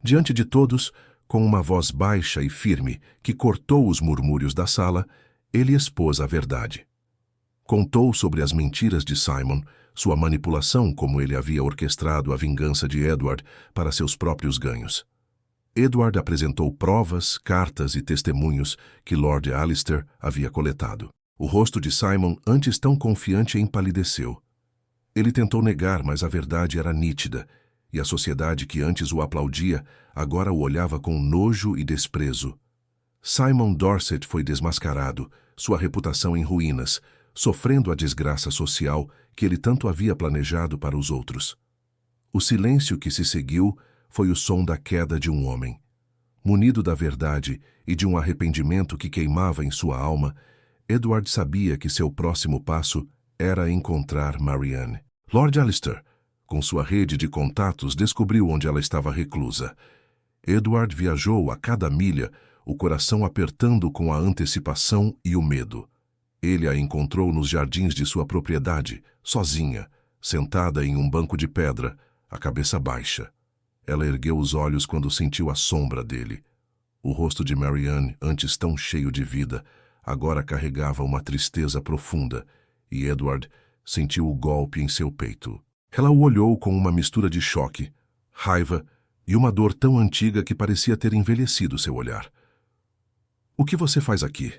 Diante de todos, com uma voz baixa e firme que cortou os murmúrios da sala, ele expôs a verdade. Contou sobre as mentiras de Simon, sua manipulação como ele havia orquestrado a vingança de Edward para seus próprios ganhos. Edward apresentou provas, cartas e testemunhos que Lord Alistair havia coletado. O rosto de Simon, antes tão confiante, empalideceu. Ele tentou negar, mas a verdade era nítida, e a sociedade que antes o aplaudia agora o olhava com nojo e desprezo. Simon Dorset foi desmascarado, sua reputação em ruínas, sofrendo a desgraça social que ele tanto havia planejado para os outros. O silêncio que se seguiu foi o som da queda de um homem. Munido da verdade e de um arrependimento que queimava em sua alma, Edward sabia que seu próximo passo era encontrar Marianne. Lord Alistair, com sua rede de contatos, descobriu onde ela estava reclusa. Edward viajou a cada milha, o coração apertando com a antecipação e o medo. Ele a encontrou nos jardins de sua propriedade, sozinha, sentada em um banco de pedra, a cabeça baixa. Ela ergueu os olhos quando sentiu a sombra dele. O rosto de Marianne, antes tão cheio de vida, agora carregava uma tristeza profunda, e Edward sentiu o golpe em seu peito. Ela o olhou com uma mistura de choque, raiva e uma dor tão antiga que parecia ter envelhecido seu olhar. "O que você faz aqui?"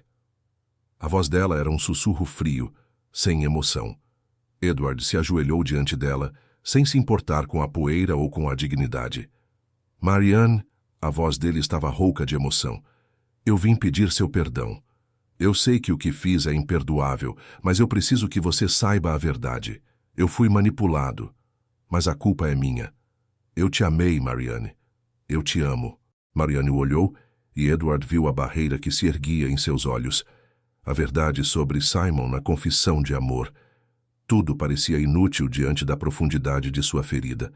A voz dela era um sussurro frio, sem emoção. Edward se ajoelhou diante dela, sem se importar com a poeira ou com a dignidade. "Marianne A voz dele estava rouca de emoção. Eu vim pedir seu perdão. Eu sei que o que fiz é imperdoável, mas eu preciso que você saiba a verdade. Eu fui manipulado, mas a culpa é minha. Eu te amei, Marianne. Eu te amo. Marianne o olhou e Edward viu a barreira que se erguia em seus olhos. A verdade sobre Simon na confissão de amor. Tudo parecia inútil diante da profundidade de sua ferida.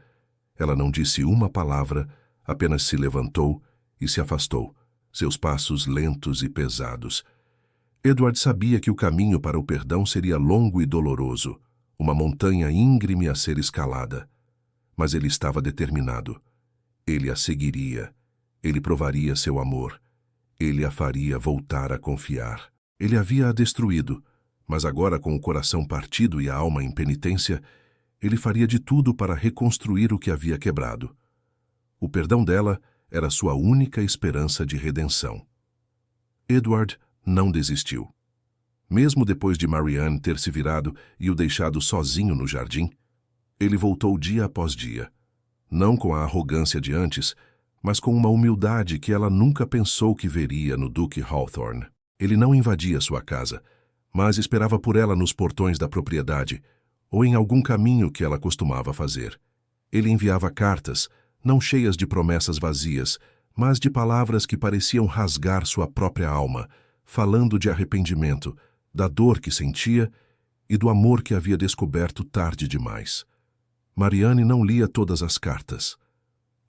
Ela não disse uma palavra, apenas se levantou e se afastou, seus passos lentos e pesados. Edward sabia que o caminho para o perdão seria longo e doloroso, uma montanha íngreme a ser escalada. Mas ele estava determinado. Ele a seguiria. Ele provaria seu amor. Ele a faria voltar a confiar. Ele havia-a destruído, mas agora, com o coração partido e a alma em penitência, ele faria de tudo para reconstruir o que havia quebrado. O perdão dela era sua única esperança de redenção. Edward não desistiu. Mesmo depois de Marianne ter se virado e o deixado sozinho no jardim, ele voltou dia após dia, não com a arrogância de antes, mas com uma humildade que ela nunca pensou que veria no Duque Hawthorne. Ele não invadia sua casa, mas esperava por ela nos portões da propriedade, ou em algum caminho que ela costumava fazer. Ele enviava cartas, não cheias de promessas vazias, mas de palavras que pareciam rasgar sua própria alma, falando de arrependimento, da dor que sentia e do amor que havia descoberto tarde demais. Marianne não lia todas as cartas.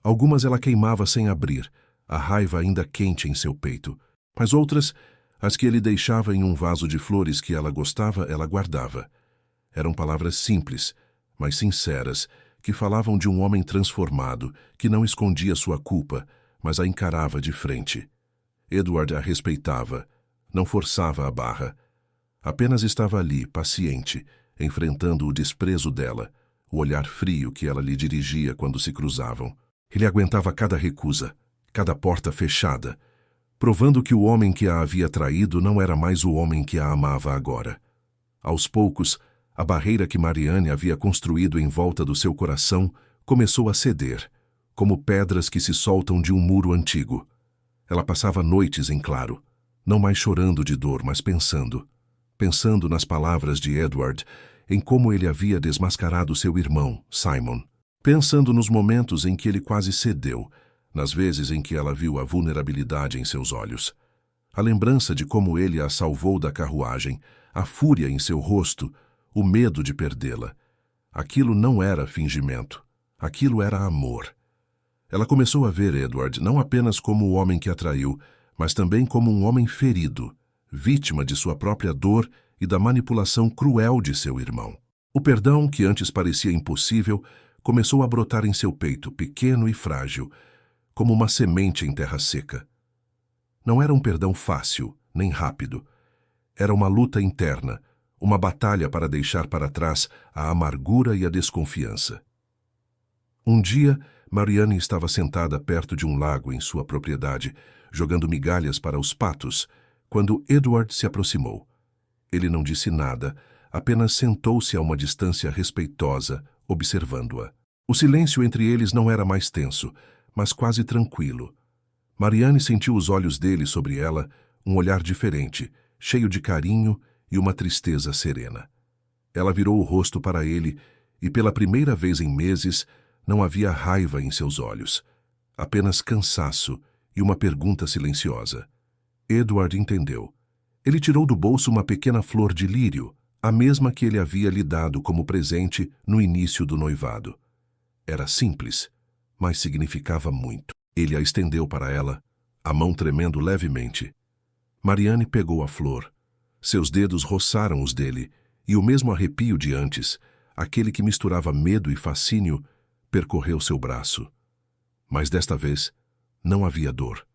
Algumas ela queimava sem abrir, a raiva ainda quente em seu peito, mas outras, as que ele deixava em um vaso de flores que ela gostava, ela guardava. Eram palavras simples, mas sinceras, que falavam de um homem transformado, que não escondia sua culpa, mas a encarava de frente. Edward a respeitava, não forçava a barra. Apenas estava ali, paciente, enfrentando o desprezo dela, o olhar frio que ela lhe dirigia quando se cruzavam. Ele aguentava cada recusa, cada porta fechada, provando que o homem que a havia traído não era mais o homem que a amava agora. Aos poucos, a barreira que Marianne havia construído em volta do seu coração começou a ceder, como pedras que se soltam de um muro antigo. Ela passava noites em claro, não mais chorando de dor, mas pensando nas palavras de Edward, em como ele havia desmascarado seu irmão, Simon, pensando nos momentos em que ele quase cedeu, nas vezes em que ela viu a vulnerabilidade em seus olhos. A lembrança de como ele a salvou da carruagem, a fúria em seu rosto, o medo de perdê-la. Aquilo não era fingimento, aquilo era amor. Ela começou a ver Edward não apenas como o homem que a traiu, mas também como um homem ferido, vítima de sua própria dor e da manipulação cruel de seu irmão. O perdão, que antes parecia impossível, começou a brotar em seu peito, pequeno e frágil, como uma semente em terra seca. Não era um perdão fácil, nem rápido. Era uma luta interna, uma batalha para deixar para trás a amargura e a desconfiança. Um dia, Marianne estava sentada perto de um lago em sua propriedade, jogando migalhas para os patos, quando Edward se aproximou. Ele não disse nada, apenas sentou-se a uma distância respeitosa, observando-a. O silêncio entre eles não era mais tenso, mas quase tranquilo. Marianne sentiu os olhos dele sobre ela, um olhar diferente, cheio de carinho e uma tristeza serena. Ela virou o rosto para ele e, pela primeira vez em meses, não havia raiva em seus olhos, apenas cansaço e uma pergunta silenciosa. Edward entendeu. Ele tirou do bolso uma pequena flor de lírio, a mesma que ele havia lhe dado como presente no início do noivado. Era simples, mas significava muito. Ele a estendeu para ela, a mão tremendo levemente. Marianne pegou a flor. Seus dedos roçaram os dele, e o mesmo arrepio de antes, aquele que misturava medo e fascínio, percorreu seu braço. Mas desta vez, não havia dor.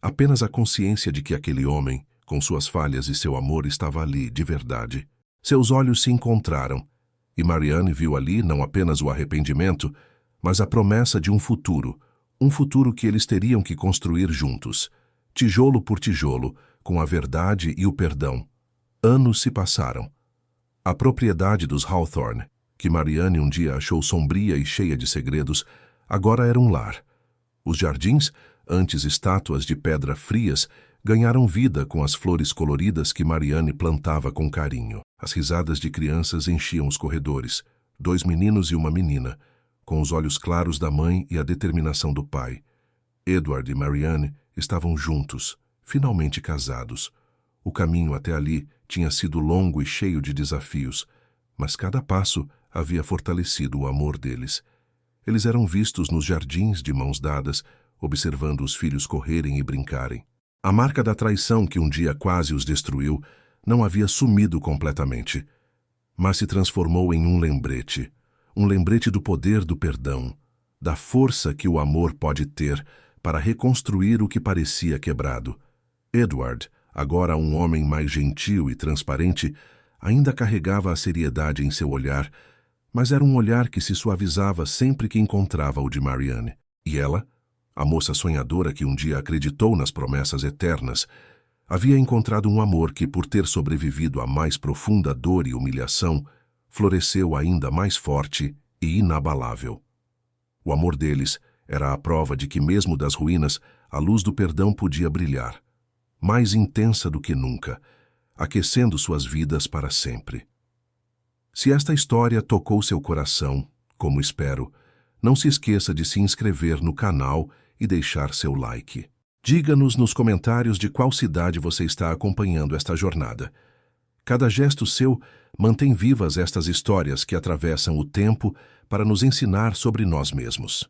Apenas a consciência de que aquele homem, com suas falhas e seu amor, estava ali, de verdade. Seus olhos se encontraram, e Marianne viu ali não apenas o arrependimento, mas a promessa de um futuro que eles teriam que construir juntos, tijolo por tijolo, com a verdade e o perdão. Anos se passaram. A propriedade dos Hawthorne, que Marianne um dia achou sombria e cheia de segredos, agora era um lar. Os jardins, antes estátuas de pedra frias, ganharam vida com as flores coloridas que Marianne plantava com carinho. As risadas de crianças enchiam os corredores, 2 meninos e uma menina, com os olhos claros da mãe e a determinação do pai. Edward e Marianne estavam juntos, finalmente casados. O caminho até ali tinha sido longo e cheio de desafios, mas cada passo havia fortalecido o amor deles. Eles eram vistos nos jardins de mãos dadas, observando os filhos correrem e brincarem. A marca da traição que um dia quase os destruiu não havia sumido completamente, mas se transformou em um lembrete do poder do perdão, da força que o amor pode ter para reconstruir o que parecia quebrado. Edward, agora um homem mais gentil e transparente, ainda carregava a seriedade em seu olhar, mas era um olhar que se suavizava sempre que encontrava o de Marianne. E ela, a moça sonhadora que um dia acreditou nas promessas eternas, havia encontrado um amor que, por ter sobrevivido à mais profunda dor e humilhação, floresceu ainda mais forte e inabalável. O amor deles era a prova de que, mesmo das ruínas, a luz do perdão podia brilhar, mais intensa do que nunca, aquecendo suas vidas para sempre. Se esta história tocou seu coração, como espero, não se esqueça de se inscrever no canal e deixar seu like. Diga-nos nos comentários de qual cidade você está acompanhando esta jornada. Cada gesto seu mantém vivas estas histórias que atravessam o tempo para nos ensinar sobre nós mesmos.